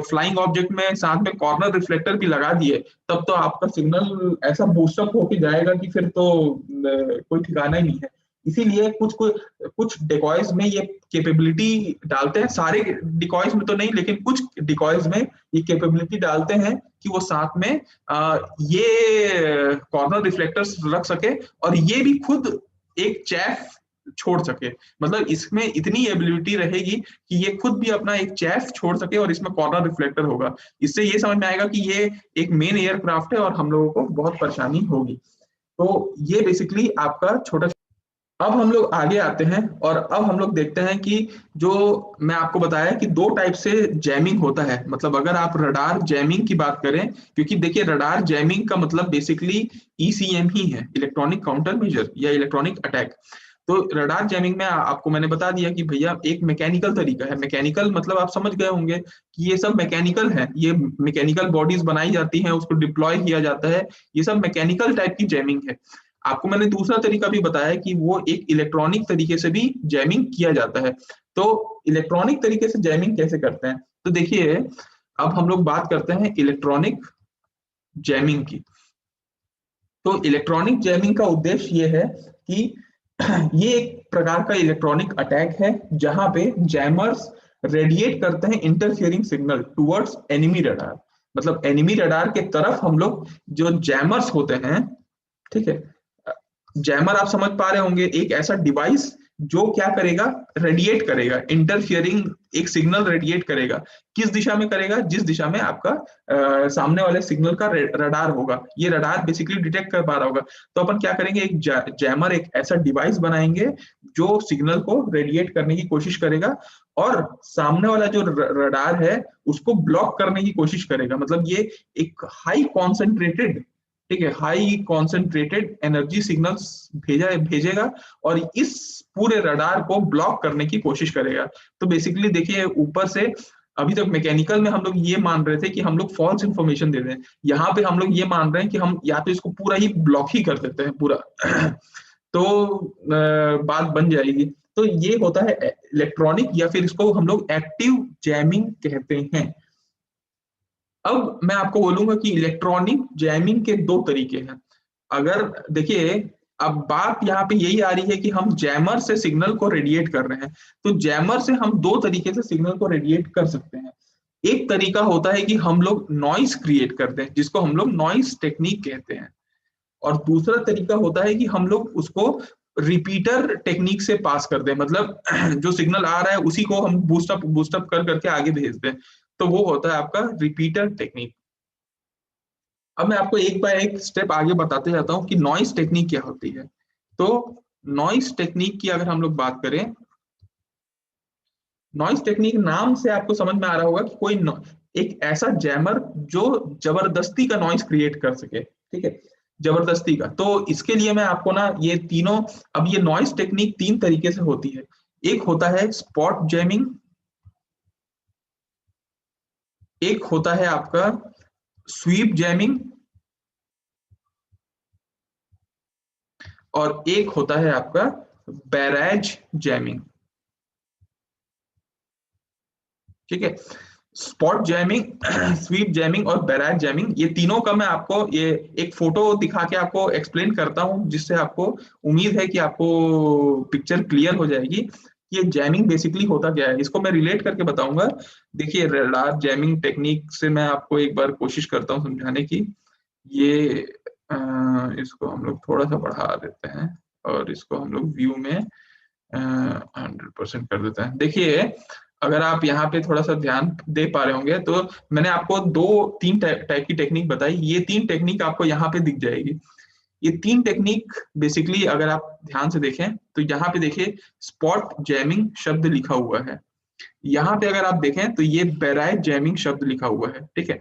फ्लाइंग ऑब्जेक्ट में साथ में कॉर्नर रिफ्लेक्टर भी लगा दिए, तब तो आपका सिग्नल ऐसा बूस्टअप होके जाएगा कि फिर तो कोई ठिकाना ही नहीं है। इसीलिए कुछ कुछ कुछ डिकॉयज में ये कैपेबिलिटी डालते हैं, सारे डिकॉयज में तो नहीं, लेकिन कुछ डिकॉयज में ये कैपेबिलिटी डालते हैं कि वो साथ में ये कॉर्नर रिफ्लेक्टर्स रख सके और ये भी खुद एक चैफ छोड़ सके। मतलब इसमें इतनी एबिलिटी रहेगी कि ये खुद भी अपना एक चैफ छोड़ सके और इसमें कॉर्नर रिफ्लेक्टर होगा। इससे ये समझ में आएगा कि ये एक मेन एयरक्राफ्ट है और हम लोगों को बहुत परेशानी होगी। तो ये बेसिकली आपका छोटा अब हम लोग आगे आते हैं और अब हम लोग देखते हैं कि जो मैं आपको बताया कि दो टाइप से जैमिंग होता है। मतलब अगर आप रडार जैमिंग की बात करें, क्योंकि देखिए रडार जैमिंग का मतलब बेसिकली ईसीएम ही है, इलेक्ट्रॉनिक काउंटर मेजर या इलेक्ट्रॉनिक अटैक। तो रडार जैमिंग में आपको मैंने बता दिया कि भैया एक मैकेनिकल तरीका है। मैकेनिकल मतलब आप समझ गए होंगे कि ये सब मैकेनिकल है, ये मैकेनिकल बॉडीज बनाई जाती हैं, उसको डिप्लॉय किया जाता है, ये सब मैकेनिकल टाइप की जैमिंग है। आपको मैंने दूसरा तरीका भी बताया कि वो एक इलेक्ट्रॉनिक तरीके से भी जैमिंग किया जाता है। तो इलेक्ट्रॉनिक तरीके से जैमिंग कैसे करते हैं, तो देखिए अब हम लोग बात करते हैं इलेक्ट्रॉनिक जैमिंग की। तो इलेक्ट्रॉनिक जैमिंग का उद्देश्य ये है कि ये एक प्रकार का इलेक्ट्रॉनिक अटैक है जहां पे जैमर्स रेडिएट करते हैं interfering signal towards enemy radar. मतलब एनिमी रडार के तरफ हम लोग जो जैमर्स होते हैं, ठीक है, जैमर आप समझ पा रहे होंगे, एक ऐसा डिवाइस जो क्या करेगा, रेडिएट करेगा, इंटरफियरिंग एक सिग्नल रेडिएट करेगा। किस दिशा में करेगा, जिस दिशा में आपका सामने वाले सिग्नल का रडार होगा, ये रडार बेसिकली डिटेक्ट कर पा रहा होगा। तो अपन क्या करेंगे, एक जैमर एक ऐसा डिवाइस बनाएंगे जो सिग्नल को रेडिएट करने की कोशिश करेगा और सामने वाला जो रडार है उसको ब्लॉक करने की कोशिश करेगा। मतलब ये एक हाई कॉन्सेंट्रेटेड, ठीक है, हाई कॉन्सेंट्रेटेड एनर्जी सिग्नल्स भेजेगा और इस पूरे रडार को ब्लॉक करने की कोशिश करेगा। तो बेसिकली देखिए ऊपर से अभी तक मैकेनिकल में हम लोग ये मान रहे थे कि हम लोग फॉल्स इंफॉर्मेशन दे दें, यहाँ पे हम लोग ये मान रहे हैं कि हम या तो इसको पूरा ही ब्लॉक ही कर देते हैं पूरा तो बात बन जाएगी। तो ये होता है इलेक्ट्रॉनिक, या फिर इसको हम लोग एक्टिव जैमिंग कहते हैं। अब मैं आपको बोलूंगा कि इलेक्ट्रॉनिक जैमिंग के दो तरीके हैं। अगर देखिए, अब बात यहाँ पे यही आ रही है कि हम जैमर से सिग्नल को रेडिएट कर रहे हैं। तो जैमर से हम दो तरीके से सिग्नल को रेडिएट कर सकते हैं। एक तरीका होता है कि हम लोग नॉइस क्रिएट करते हैं, जिसको हम लोग नॉइस टेक्निक कहते हैं। और दूसरा तरीका होता है कि हम लोग उसको रिपीटर टेक्निक से पास कर दें। मतलब जो सिग्नल आ रहा है उसी को हम बूस्टअप बूस्टअप कर करके आगे भेज दें। तो वो होता है आपका रिपीटर टेक्निक। अब मैं आपको एक बाय एक स्टेप आगे बताते जाता हूँ कि नॉइस टेक्निक क्या होती है। तो नॉइस टेक्निक की अगर हम लोग बात करें, नॉइस टेक्निक नाम से आपको समझ में आ रहा होगा कि कोई एक ऐसा जैमर जो जबरदस्ती का नॉइस क्रिएट कर सके, ठीक है, जबरदस्ती का। तो इसके लिए मैं आपको ना ये तीनों, अब ये नॉइस टेक्निक तीन तरीके से होती है। एक होता है स्पॉट जैमिंग, एक होता है आपका स्वीप जैमिंग, और एक होता है आपका बैराज जैमिंग। ठीक है, स्पॉट जैमिंग स्वीप जैमिंग और बैराज जैमिंग, ये तीनों का मैं आपको ये एक फोटो दिखा के आपको एक्सप्लेन करता हूं, जिससे आपको उम्मीद है कि आपको पिक्चर क्लियर हो जाएगी। ये जैमिंग बेसिकली होता क्या है, इसको मैं रिलेट करके बताऊंगा। देखिए रडार जैमिंग टेक्निक से मैं आपको एक बार कोशिश करता हूँ समझाने की। ये इसको हम लोग थोड़ा सा बढ़ा देते हैं और इसको हम लोग व्यू में 100% कर देते हैं। देखिए अगर आप यहाँ पे थोड़ा सा ध्यान दे पा रहे होंगे तो मैंने आपको दो तीन टाइप की टेक्निक बताई, ये तीन टेक्निक आपको यहाँ पे दिख जाएगी। ये तीन टेक्निक बेसिकली अगर आप ध्यान से देखें तो यहाँ पे देखिए स्पॉट जैमिंग शब्द लिखा हुआ है, यहाँ पे अगर आप देखें तो ये बैराज जैमिंग शब्द लिखा हुआ है। ठीक है,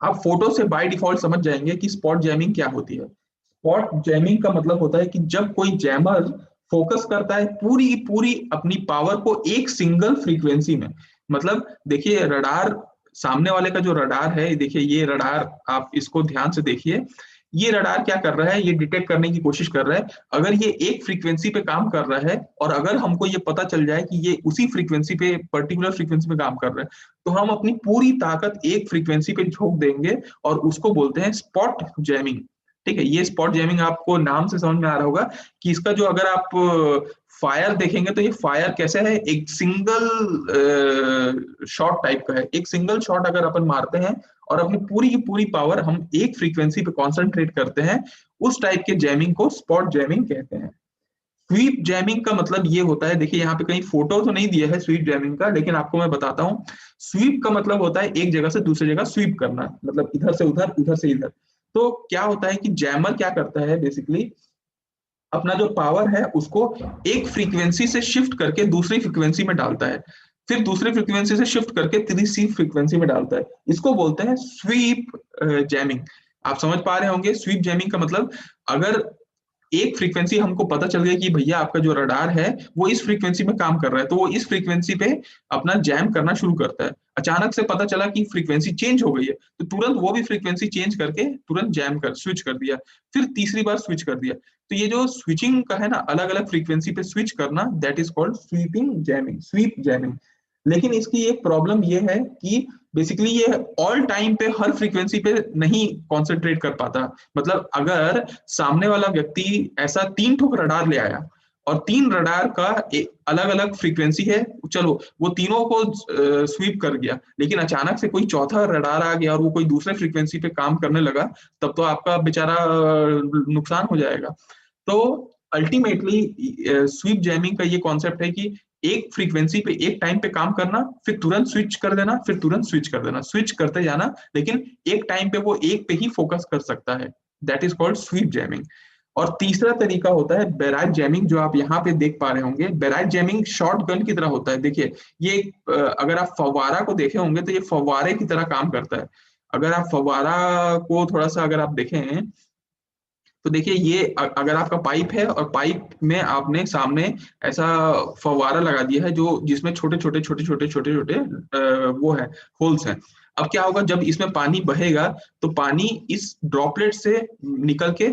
आप फोटो से बाय डिफॉल्ट समझ जाएंगे कि स्पॉट जैमिंग क्या होती है। स्पॉट जैमिंग का मतलब होता है कि जब कोई जैमर फोकस करता है पूरी की पूरी अपनी पावर को एक सिंगल फ्रीक्वेंसी में। मतलब देखिए रडार, सामने वाले का जो रडार है, देखिए ये रडार, आप इसको ध्यान से देखिए, ये रडार क्या कर रहा है, ये डिटेक्ट करने की कोशिश कर रहा है। अगर ये एक फ्रीक्वेंसी पे काम कर रहा है और अगर हमको ये पता चल जाए कि ये उसी फ्रीक्वेंसी पे, पर्टिकुलर फ्रीक्वेंसी पे काम कर रहा है, तो हम अपनी पूरी ताकत एक फ्रीक्वेंसी पे झोंक देंगे और उसको बोलते हैं स्पॉट जैमिंग। ठीक है, ये स्पॉट जैमिंग आपको नाम से समझ में आ रहा होगा कि इसका जो, अगर आप फायर देखेंगे तो ये फायर कैसे है, एक सिंगल शॉट टाइप का है। एक सिंगल शॉट अगर अपन मारते हैं और अपनी पूरी की पूरी पावर हम एक फ्रीक्वेंसी पे कॉन्सेंट्रेट करते हैं, उस टाइप के जैमिंग को स्पॉट जैमिंग कहते हैं। स्वीप जैमिंग का मतलब ये होता है, देखिए यहाँ पे कहीं फोटो तो नहीं दिया है स्वीप जैमिंग का, लेकिन आपको मैं बताता हूँ। स्वीप का मतलब होता है एक जगह से दूसरी जगह स्वीप करना, मतलब इधर से उधर, उधर से इधर। तो क्या होता है कि जैमर क्या करता है बेसिकली, अपना जो पावर है उसको एक फ्रीक्वेंसी से शिफ्ट करके दूसरी फ्रीक्वेंसी में डालता है, फिर दूसरी फ्रीक्वेंसी से शिफ्ट करके तीसरी फ्रीक्वेंसी में डालता है। इसको बोलते हैं स्वीप जैमिंग। आप समझ पा रहे होंगे स्वीप जैमिंग का मतलब, अगर एक फ्रीक्वेंसी हमको पता चल गया कि भैया आपका जो रडार है वो इस फ्रीक्वेंसी में काम कर रहा है, तो वो इस फ्रीक्वेंसी पे अपना जैम करना शुरू करता है। अचानक से पता चला कि फ्रीक्वेंसी चेंज हो गई है, तो तुरंत वो भी फ्रीक्वेंसी चेंज करके तुरंत जैम कर स्विच कर दिया, फिर तीसरी बार स्विच कर दिया। तो ये जो स्विचिंग का है ना, अलग अलग फ्रीक्वेंसी पे स्विच करना, that is called sweeping jamming, sweep jamming. लेकिन इसकी एक प्रॉब्लम ये है कि बेसिकली ये ऑल टाइम पे हर फ्रीक्वेंसी पे नहीं कॉन्सेंट्रेट कर पाता। मतलब अगर सामने वाला व्यक्ति ऐसा 3 ठोक रडार ले आया और 3 रडार का अलग अलग फ्रीक्वेंसी है, चलो वो तीनों को स्वीप कर गया, लेकिन अचानक से कोई चौथा रडार आ गया और वो कोई दूसरे फ्रीक्वेंसी पे काम करने लगा, तब तो आपका बेचारा नुकसान हो जाएगा। तो अल्टीमेटली स्वीप जैमिंग का ये कॉन्सेप्ट है कि एक फ्रीक्वेंसी पे एक टाइम पे काम करना, फिर तुरंत स्विच कर देना, फिर तुरंत स्विच कर देना, स्विच करते जाना, लेकिन एक टाइम पे वो एक पे ही फोकस कर सकता है। That is called sweep jamming. और तीसरा तरीका होता है बैराज जैमिंग, जो आप यहाँ पे देख पा रहे होंगे। बैराज जैमिंग शॉर्ट गन की तरह होता है। देखिए ये अगर आप फव्वारा को देखे होंगे तो ये फव्वारे की तरह काम करता है। अगर आप फव्वारा को थोड़ा सा अगर आप देखें तो देखिए ये अगर आपका पाइप है और पाइप में आपने सामने ऐसा फव्वारा लगा दिया है जो जिसमें छोटे छोटे छोटे छोटे छोटे छोटे वो है, होल्स हैं। अब क्या होगा, जब इसमें पानी बहेगा तो पानी इस ड्रॉपलेट से निकल के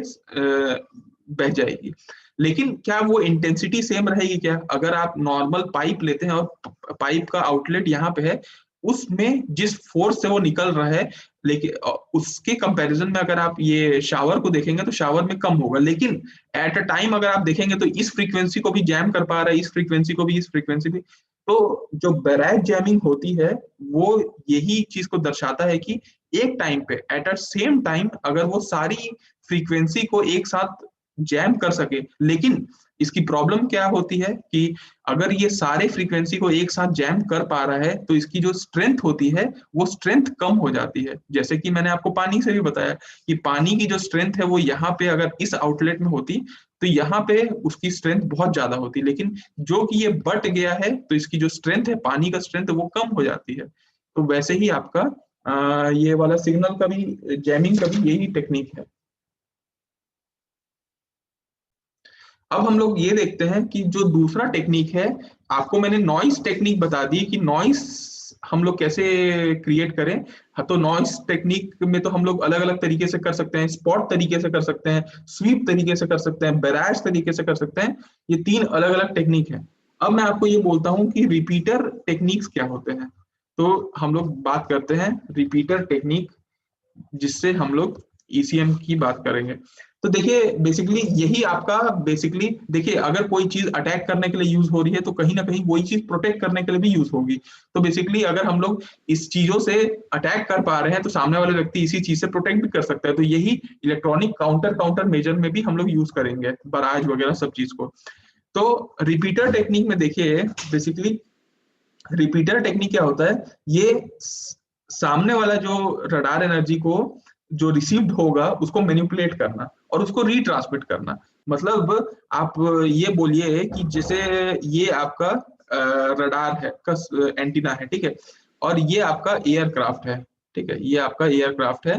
बह जाएगी। लेकिन क्या वो इंटेंसिटी सेम रहेगी? क्या अगर आप नॉर्मल पाइप लेते हैं और पाइप का आउटलेट यहाँ पे है, उसमें जिस फोर्स से वो निकल रहा है, लेकिन उसके कंपैरिजन में अगर आप ये शावर को देखेंगे तो शावर में कम होगा, लेकिन एट अ टाइम अगर आप देखेंगे तो इस फ्रीक्वेंसी को भी जैम कर पा रहा है, इस फ्रीक्वेंसी को भी, इस फ्रीक्वेंसी भी। तो जो बैराज जैमिंग होती है वो यही चीज को दर्शाता है कि एक टाइम पे एट अ सेम टाइम अगर वो सारी फ्रीक्वेंसी को एक साथ जैम कर सके। लेकिन इसकी प्रॉब्लम क्या होती है कि अगर ये सारे फ्रीक्वेंसी को एक साथ जैम कर पा रहा है तो इसकी जो स्ट्रेंथ होती है वो स्ट्रेंथ कम हो जाती है। जैसे कि मैंने आपको पानी से भी बताया कि पानी की जो स्ट्रेंथ है वो यहाँ पे अगर इस आउटलेट में होती तो यहाँ पे उसकी स्ट्रेंथ बहुत ज्यादा होती, लेकिन जो कि ये बट गया है तो इसकी जो स्ट्रेंथ है, पानी का स्ट्रेंथ, वो कम हो जाती है। तो वैसे ही आपका ये वाला सिग्नल का भी, जैमिंग का भी यही टेक्निक है। अब हम लोग ये देखते हैं कि जो दूसरा टेक्निक है, आपको मैंने नॉइस टेक्निक बता दी कि नॉइस हम लोग कैसे क्रिएट करें। हाँ, तो नॉइस टेक्निक में तो हम लोग अलग अलग तरीके से कर सकते हैं, स्पॉट तरीके से कर सकते हैं, स्वीप तरीके से कर सकते हैं, बैराज तरीके से कर सकते हैं। ये 3 अलग अलग टेक्निक है। अब मैं आपको ये बोलता हूँ कि रिपीटर टेक्निक्स क्या होते हैं। तो हम लोग बात करते हैं रिपीटर टेक्निक, जिससे हम लोग ईसीएम की बात करेंगे। तो देखिए बेसिकली यही आपका, बेसिकली देखिए अगर कोई चीज अटैक करने के लिए यूज हो रही है तो कहीं ना कहीं वही चीज प्रोटेक्ट करने के लिए भी यूज होगी। तो बेसिकली अगर हम लोग इस चीजों से अटैक कर पा रहे हैं तो सामने वाले व्यक्ति इसी चीज से प्रोटेक्ट भी कर सकता है। तो यही इलेक्ट्रॉनिक काउंटर काउंटर मेजर में भी हम लोग यूज करेंगे, बराज वगैरह सब चीज को। तो रिपीटर टेक्निक में देखिए बेसिकली रिपीटर टेक्निक क्या होता है, ये सामने वाला जो रडार एनर्जी को जो रिसीव्ड होगा उसको मैनिपुलेट करना और उसको रीट्रांसमिट करना। मतलब आप ये बोलिए कि जैसे ये आपका रडार है का एंटीना है, ठीक है, और ये आपका एयरक्राफ्ट है, ठीक है, ये आपका एयरक्राफ्ट है।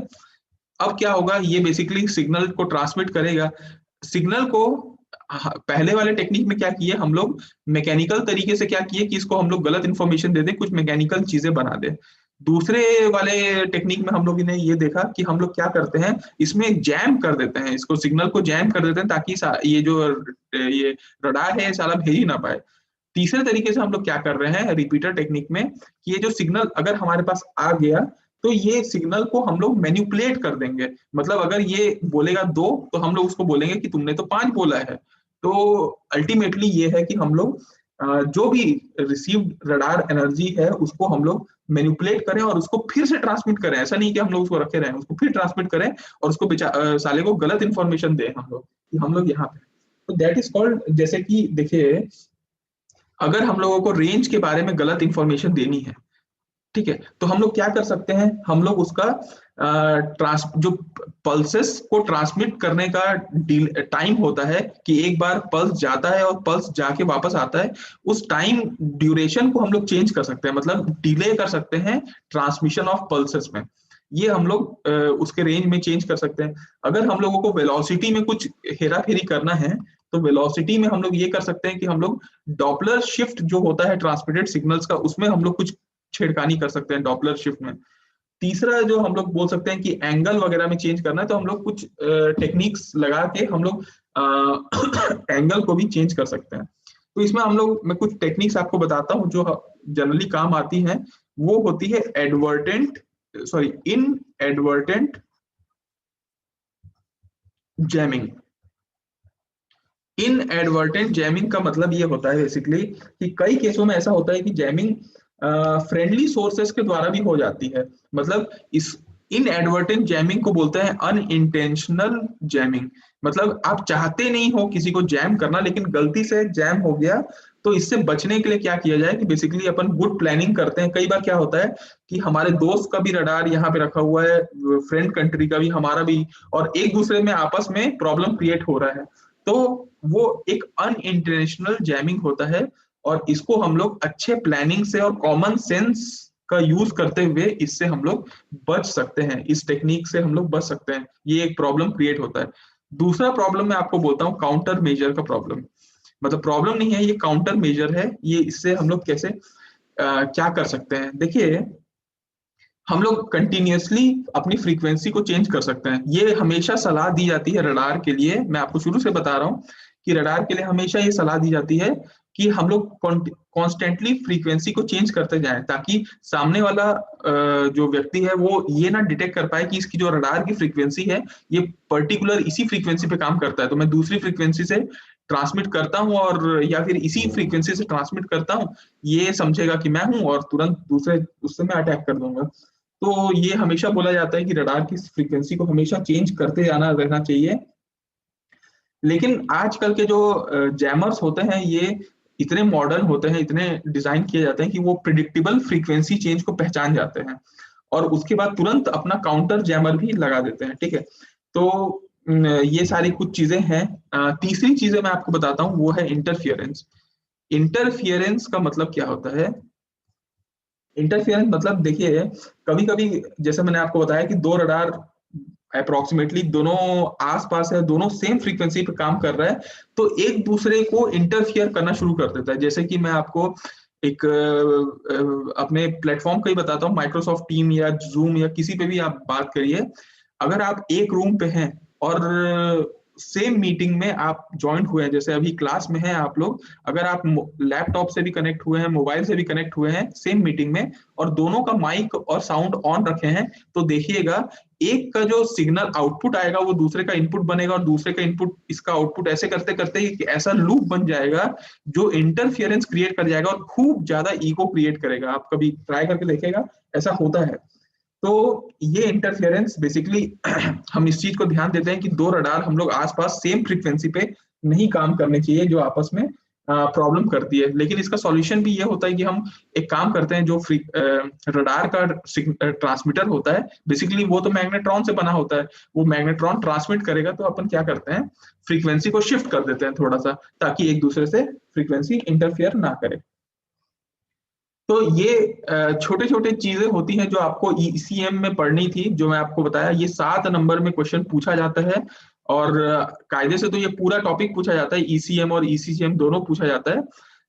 अब क्या होगा, ये बेसिकली सिग्नल को ट्रांसमिट करेगा। सिग्नल को पहले वाले टेक्निक में क्या किए हम लोग, मैकेनिकल तरीके से क्या किए कि इसको हम लोग गलत इंफॉर्मेशन दे दें, कुछ मैकेनिकल चीजें बना दें। दूसरे वाले टेक्निक में हम लोग ने ये देखा कि हम लोग क्या करते हैं, इसमें जैम कर देते हैं, इसको सिग्नल को जैम कर देते हैं ताकि ये जो ये रडार है साला भेज ही ना पाए। तीसरे तरीके से हम लोग क्या कर रहे हैं रिपीटर टेक्निक में कि ये जो सिग्नल अगर हमारे पास आ गया तो ये सिग्नल को हम लोग मैनिपुलेट कर देंगे। मतलब अगर ये बोलेगा 2 तो हम लोग उसको बोलेंगे कि तुमने तो 5 बोला है। तो अल्टीमेटली ये है कि हम लोग जो भी रिसीव्ड रडार एनर्जी है उसको हम लोग मैनिपुलेट करें और उसको फिर से ट्रांसमिट करें। ऐसा नहीं कि हम लोग उसको रखे रहें, उसको फिर ट्रांसमिट करें और उसको साले को गलत इंफॉर्मेशन दें हम लोग कि हम लोग यहाँ पे। तो दैट इज कॉल्ड, जैसे कि देखिए अगर हम लोगों को रेंज के बारे में गलत इंफॉर्मेशन देनी है ठीक है, तो हम लोग क्या कर सकते हैं, हम लोग उसका जो पल्सेस को ट्रांसमिट करने का टाइम होता है कि एक बार पल्स जाता है और पल्स जाके वापस आता है, उस टाइम ड्यूरेशन को हम लोग चेंज कर सकते हैं, मतलब डिले कर सकते हैं ट्रांसमिशन ऑफ पल्सेस में। ये हम लोग उसके रेंज में चेंज कर सकते हैं। अगर हम लोगों को वेलोसिटी में कुछ हेरा फेरी करना है, तो वेलोसिटी में हम लोग ये कर सकते हैं कि हम लोग डॉपलर शिफ्ट जो होता है ट्रांसमिटेड सिग्नल्स का, उसमें हम लोग कुछ छेड़खानी कर सकते हैं डॉपलर शिफ्ट में। तीसरा जो हम लोग बोल सकते हैं कि एंगल वगैरह में चेंज करना है, तो हम लोग कुछ टेक्निक्स लगा के हम लोग एंगल को भी चेंज कर सकते हैं। तो इसमें हम लोग, मैं कुछ टेक्निक्स आपको बताता हूँ जो जनरली काम आती हैं। वो होती है इन एडवर्टेंट जैमिंग। इन एडवर्टेंट जैमिंग का मतलब ये होता है बेसिकली कि कई केसों में ऐसा होता है कि जैमिंग फ्रेंडली सोर्सेस के द्वारा भी हो जाती है। मतलब इस इन एडवर्टेंट जैमिंग को बोलते हैं अनइंटेंशनल जैमिंग। मतलब आप चाहते नहीं हो किसी को जैम करना, लेकिन गलती से जैम हो गया। तो इससे बचने के लिए क्या किया जाए कि बेसिकली अपन गुड प्लानिंग करते हैं। कई बार क्या होता है कि हमारे दोस्त का भी रडार यहाँ पे रखा हुआ है, फ्रेंड कंट्री का भी, हमारा भी, और एक दूसरे में आपस में प्रॉब्लम क्रिएट हो रहा है। तो वो एक अनइंटेंशनल जैमिंग होता है, और इसको हम लोग अच्छे प्लानिंग से और कॉमन सेंस का यूज करते हुए इससे हम लोग बच सकते हैं, इस टेक्निक से हम लोग बच सकते हैं। ये एक प्रॉब्लम क्रिएट होता है। दूसरा प्रॉब्लम मैं आपको बोलता हूँ काउंटर मेजर का प्रॉब्लम। मतलब प्रॉब्लम नहीं है, ये काउंटर मेजर है। ये इससे हम लोग कैसे क्या कर सकते हैं, देखिए, हम लोग कंटिन्यूअसली अपनी फ्रीक्वेंसी को चेंज कर सकते हैं। ये हमेशा सलाह दी जाती है रडार के लिए, मैं आपको शुरू से बता रहा हूँ कि रडार के लिए हमेशा ये सलाह दी जाती है कि हम लोग कॉन्स्टेंटली फ्रीक्वेंसी को चेंज करते जाएं, ताकि सामने वाला जो व्यक्ति है वो ये ना डिटेक्ट कर पाए कि इसकी जो रडार की फ्रीक्वेंसी है ये पर्टिकुलर इसी फ्रीक्वेंसी पे काम करता है, तो मैं दूसरी फ्रीक्वेंसी से ट्रांसमिट करता हूँ, और या फिर इसी फ्रीक्वेंसी से ट्रांसमिट करता हूँ, ये समझेगा कि मैं हूँ और तुरंत दूसरे उससे मैं अटैक कर दूंगा। तो ये हमेशा बोला जाता है कि रडार की फ्रीक्वेंसी को हमेशा चेंज करते जाना रहना चाहिए। लेकिन आजकल के जो जैमर्स होते हैं ये इतने मॉडर्न होते हैं, इतने डिजाइन किए जाते हैं कि वो प्रिडिक्टेबल फ्रीक्वेंसी चेंज को पहचान जाते हैं, और उसके बाद तुरंत अपना काउंटर जैमर भी लगा देते हैं। ठीक है, तो ये सारी कुछ चीजें हैं। तीसरी चीजें मैं आपको बताता हूँ, वो है इंटरफियरेंस। इंटरफियरेंस का मतलब क्या होता है? इंटरफेरेंस मतलब देखिए, कभी कभी जैसे मैंने आपको बताया कि दो रडार अप्रोक्सीमेटली दोनों आसपास है, दोनों सेम फ्रीक्वेंसी पे काम कर रहा है, तो एक दूसरे को इंटरफियर करना शुरू कर देता है। जैसे कि मैं आपको एक अपने प्लेटफॉर्म का ही बताता हूँ, माइक्रोसॉफ्ट टीम या जूम या किसी पे भी आप बात करिए। अगर आप एक रूम पे हैं और सेम मीटिंग में आप ज्वाइंट हुए हैं, जैसे अभी क्लास में हैं आप लोग, अगर आप लैपटॉप से भी कनेक्ट हुए हैं, मोबाइल से भी कनेक्ट हुए हैं सेम मीटिंग में, और दोनों का माइक और साउंड ऑन रखे हैं, तो देखिएगा एक का जो सिग्नल आउटपुट आएगा वो दूसरे का इनपुट बनेगा, और दूसरे का इनपुट इसका आउटपुट, ऐसे करते करते एक ऐसा लूप बन जाएगा जो इंटरफियरेंस क्रिएट कर जाएगा और खूब ज्यादा ईगो क्रिएट करेगा। आप कभी ट्राई करके देखेगा, ऐसा होता है। तो ये इंटरफेरेंस बेसिकली हम इस चीज को ध्यान देते हैं कि दो रडार हम लोग आसपास सेम फ्रीक्वेंसी पे नहीं काम करने चाहिए, जो आपस में प्रॉब्लम करती है। लेकिन इसका सॉल्यूशन भी ये होता है कि हम एक काम करते हैं, जो रडार का ट्रांसमीटर होता है बेसिकली वो तो मैग्नेट्रॉन से बना होता है, वो मैग्नेट्रॉन ट्रांसमिट करेगा, तो अपन क्या करते हैं, फ्रीक्वेंसी को शिफ्ट कर देते हैं थोड़ा सा, ताकि एक दूसरे से फ्रीक्वेंसी इंटरफेयर ना करे। तो ये छोटे छोटे चीजें होती हैं जो आपको ईसीएम में पढ़नी थी, जो मैं आपको बताया। ये 7 नंबर में क्वेश्चन पूछा जाता है, और कायदे से तो ये पूरा टॉपिक पूछा जाता है, ईसीएम और ईसीसीएम दोनों पूछा जाता है।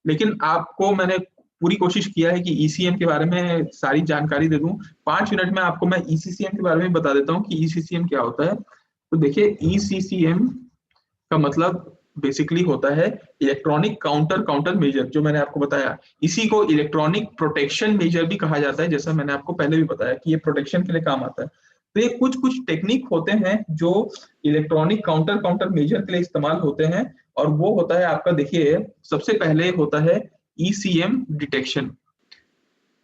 लेकिन आपको मैंने पूरी कोशिश किया है कि ईसीएम के बारे में सारी जानकारी दे दूं। 5 मिनट में आपको मैं ईसीसीएम के बारे में बता देता हूँ कि ईसीसीएम क्या होता है। तो देखिए, ईसीसीएम का मतलब बेसिकली होता है इलेक्ट्रॉनिक काउंटर काउंटर मेजर, जो मैंने आपको बताया। इसी को इलेक्ट्रॉनिक प्रोटेक्शन मेजर भी कहा जाता है, जैसा मैंने आपको पहले भी बताया कि ये प्रोटेक्शन के लिए काम आता है। तो ये कुछ कुछ टेक्निक होते हैं जो इलेक्ट्रॉनिक काउंटर काउंटर मेजर के लिए इस्तेमाल होते हैं। और वो होता है आपका, देखिए, सबसे पहले होता है ईसीएम डिटेक्शन।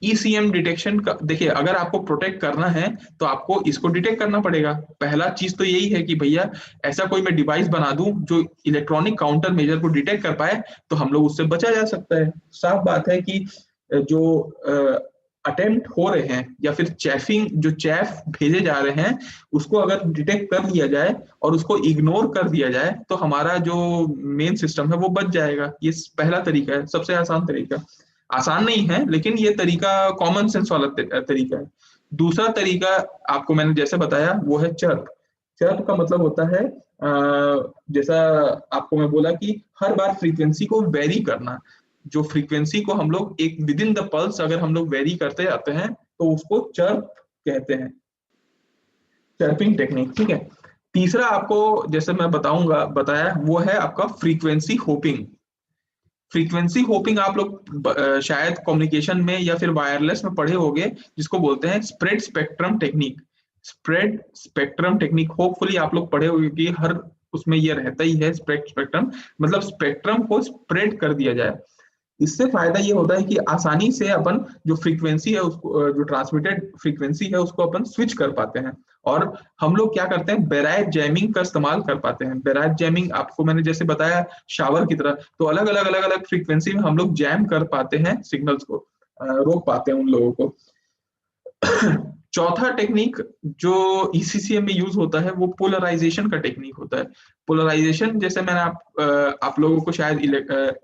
ईसीएम डिटेक्शन का देखिए, अगर आपको प्रोटेक्ट करना है तो आपको इसको डिटेक्ट करना पड़ेगा। पहला चीज तो यही है कि भैया ऐसा कोई मैं डिवाइस बना दूं जो इलेक्ट्रॉनिक काउंटर मेजर को डिटेक्ट कर पाए, तो हम लोग उससे बचा जा सकता है। साफ बात है कि जो अटेम्प्ट हो रहे हैं या फिर चैफिंग जो चैफ भेजे जा रहे हैं उसको अगर डिटेक्ट कर लिया जाए और उसको इग्नोर कर दिया जाए तो हमारा जो मेन सिस्टम है वो बच जाएगा। ये पहला तरीका है, सबसे आसान तरीका। आसान नहीं है लेकिन ये तरीका कॉमन सेंस वाला तरीका है। दूसरा तरीका आपको मैंने जैसे बताया वो है चर्प। चर्प का मतलब होता है जैसा आपको मैं बोला कि हर बार फ्रीक्वेंसी को वेरी करना। जो फ्रीक्वेंसी को हम लोग एक विद इन द पल्स अगर हम लोग वेरी करते जाते हैं तो उसको चर्प कहते हैं, चर्पिंग टेक्निक। ठीक है। तीसरा आपको जैसे मैं बताया वो है आपका फ्रीक्वेंसी होपिंग। फ्रीक्वेंसी होपिंग आप लोग शायद कम्युनिकेशन में या फिर वायरलेस में पढ़े होंगे, जिसको बोलते हैं spread spectrum technique. Spread spectrum technique hopefully आप लोग पढ़े होंगे कि हर उसमें यह रहता ही है। स्प्रेड स्पेक्ट्रम मतलब स्पेक्ट्रम को स्प्रेड कर दिया जाए। इससे फायदा ये होता है कि आसानी से अपन जो फ्रीक्वेंसी है उसको, जो ट्रांसमिटेड फ्रीक्वेंसी है उसको अपन स्विच कर पाते हैं। और हम लोग क्या करते हैं, बैराज जैमिंग का इस्तेमाल कर पाते हैं। बैराज जैमिंग आपको मैंने जैसे बताया शावर की तरह, तो अलग अलग अलग अलग फ्रीक्वेंसी में हम लोग जैम कर पाते हैं, सिग्नल्स को रोक पाते हैं उन लोगों को। चौथा टेक्निक जो ईसीसीएम में यूज होता है वो पोलराइजेशन का टेक्निक होता है। पोलराइजेशन जैसे मैंने आप लोगों को शायद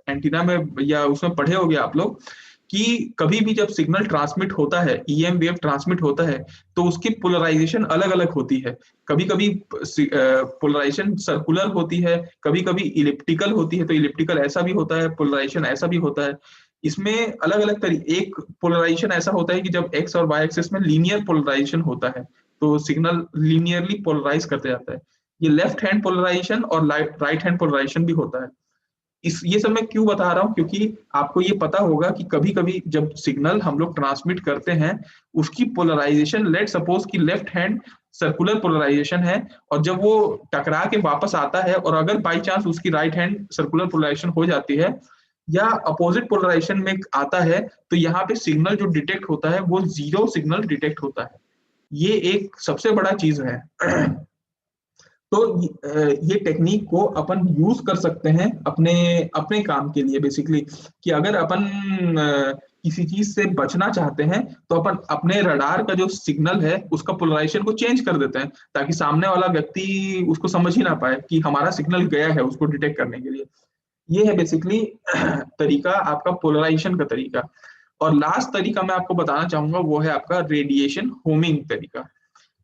एंटीना में या उसमें पढ़े होंगे आप लोग कि कभी भी जब सिग्नल ट्रांसमिट होता है, ईएम वेव ट्रांसमिट होता है, तो उसकी पोलराइजेशन अलग अलग होती है। कभी कभी पोलराइजेशन सर्कुलर होती है, कभी कभी इलिप्टिकल होती है। तो इलिप्टिकल ऐसा भी होता है, पोलराइजेशन ऐसा भी होता है। इसमें अलग अलग तरीके, एक पोलराइजेशन ऐसा होता है कि जब एक्स और वाई एक्सिस में लीनियर पोलराइजेशन होता है तो सिग्नल लीनियरली पोलराइज करते जाता है। ये लेफ्ट हैंड पोलराइजेशन और राइट हैंड पोलराइजेशन भी होता है। ये सब मैं क्यों बता रहा हूँ, क्योंकि आपको ये पता होगा कि कभी कभी जब सिग्नल हम लोग ट्रांसमिट करते हैं उसकी पोलराइजेशन, लेट सपोज कि लेफ्ट हैंड सर्कुलर पोलराइजेशन है, और जब वो टकरा के वापस आता है और अगर बाई चांस उसकी राइट हैंड सर्कुलर पोलराइजेशन हो जाती है या अपोजिट पोलराइजेशन में आता है, तो यहाँ पे सिग्नल जो डिटेक्ट होता है वो जीरो सिग्नल डिटेक्ट होता है। ये एक सबसे बड़ा चीज है। तो ये टेक्निक को अपन यूज कर सकते हैं अपने अपने काम के लिए बेसिकली, कि अगर अपन किसी चीज से बचना चाहते हैं तो अपन अपने रडार का जो सिग्नल है उसका पोलराइजेशन को चेंज कर देते हैं, ताकि सामने वाला व्यक्ति उसको समझ ही ना पाए कि हमारा सिग्नल गया है उसको डिटेक्ट करने के लिए। ये है बेसिकली तरीका आपका पोलराइजेशन का तरीका। और लास्ट तरीका मैं आपको बताना चाहूंगा वो है आपका रेडिएशन होमिंग तरीका।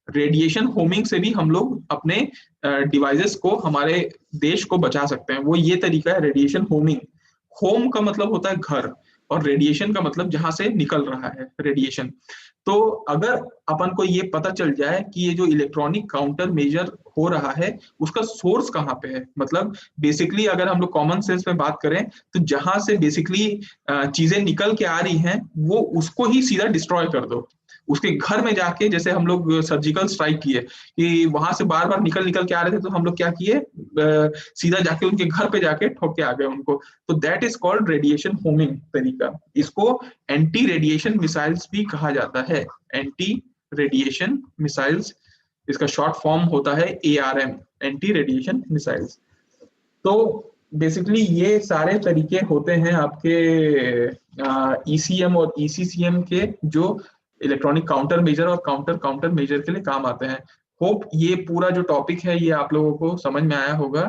रेडिएशन होमिंग से भी हम लोग अपने डिवाइसेस को, हमारे देश को बचा सकते हैं। वो ये तरीका है रेडिएशन होमिंग। होम का मतलब होता है घर, और रेडिएशन का मतलब जहां से निकल रहा है रेडिएशन। तो अगर अपन को ये पता चल जाए कि ये जो इलेक्ट्रॉनिक काउंटर मेजर हो रहा है उसका सोर्स कहाँ पे है, मतलब बेसिकली अगर हम लोग कॉमन सेंस में बात करें तो जहां से बेसिकली चीजें निकल के आ रही हैं वो उसको ही सीधा डिस्ट्रॉय कर दो। उसके घर में जाके, जैसे हम लोग सर्जिकल स्ट्राइक किए कि वहां से बार बार निकल निकल के आ रहे थे, तो हम लोग क्या किए, सीधा जाके उनके घर पे जाके ठोक के आ गए उनको। तो that is called radiation homing तरीका। इसको एंटी रेडिएशन मिसाइल्स भी कहा जाता है। एंटी रेडिएशन मिसाइल्स, इसका शॉर्ट फॉर्म होता है ARM, एंटी रेडिएशन मिसाइल्स। तो बेसिकली ये सारे तरीके होते हैं आपके ECM और ECCM के, जो इलेक्ट्रॉनिक काउंटर मेजर और काउंटर काउंटर मेजर के लिए काम आते हैं। होप ये पूरा जो टॉपिक है ये आप लोगों को समझ में आया होगा।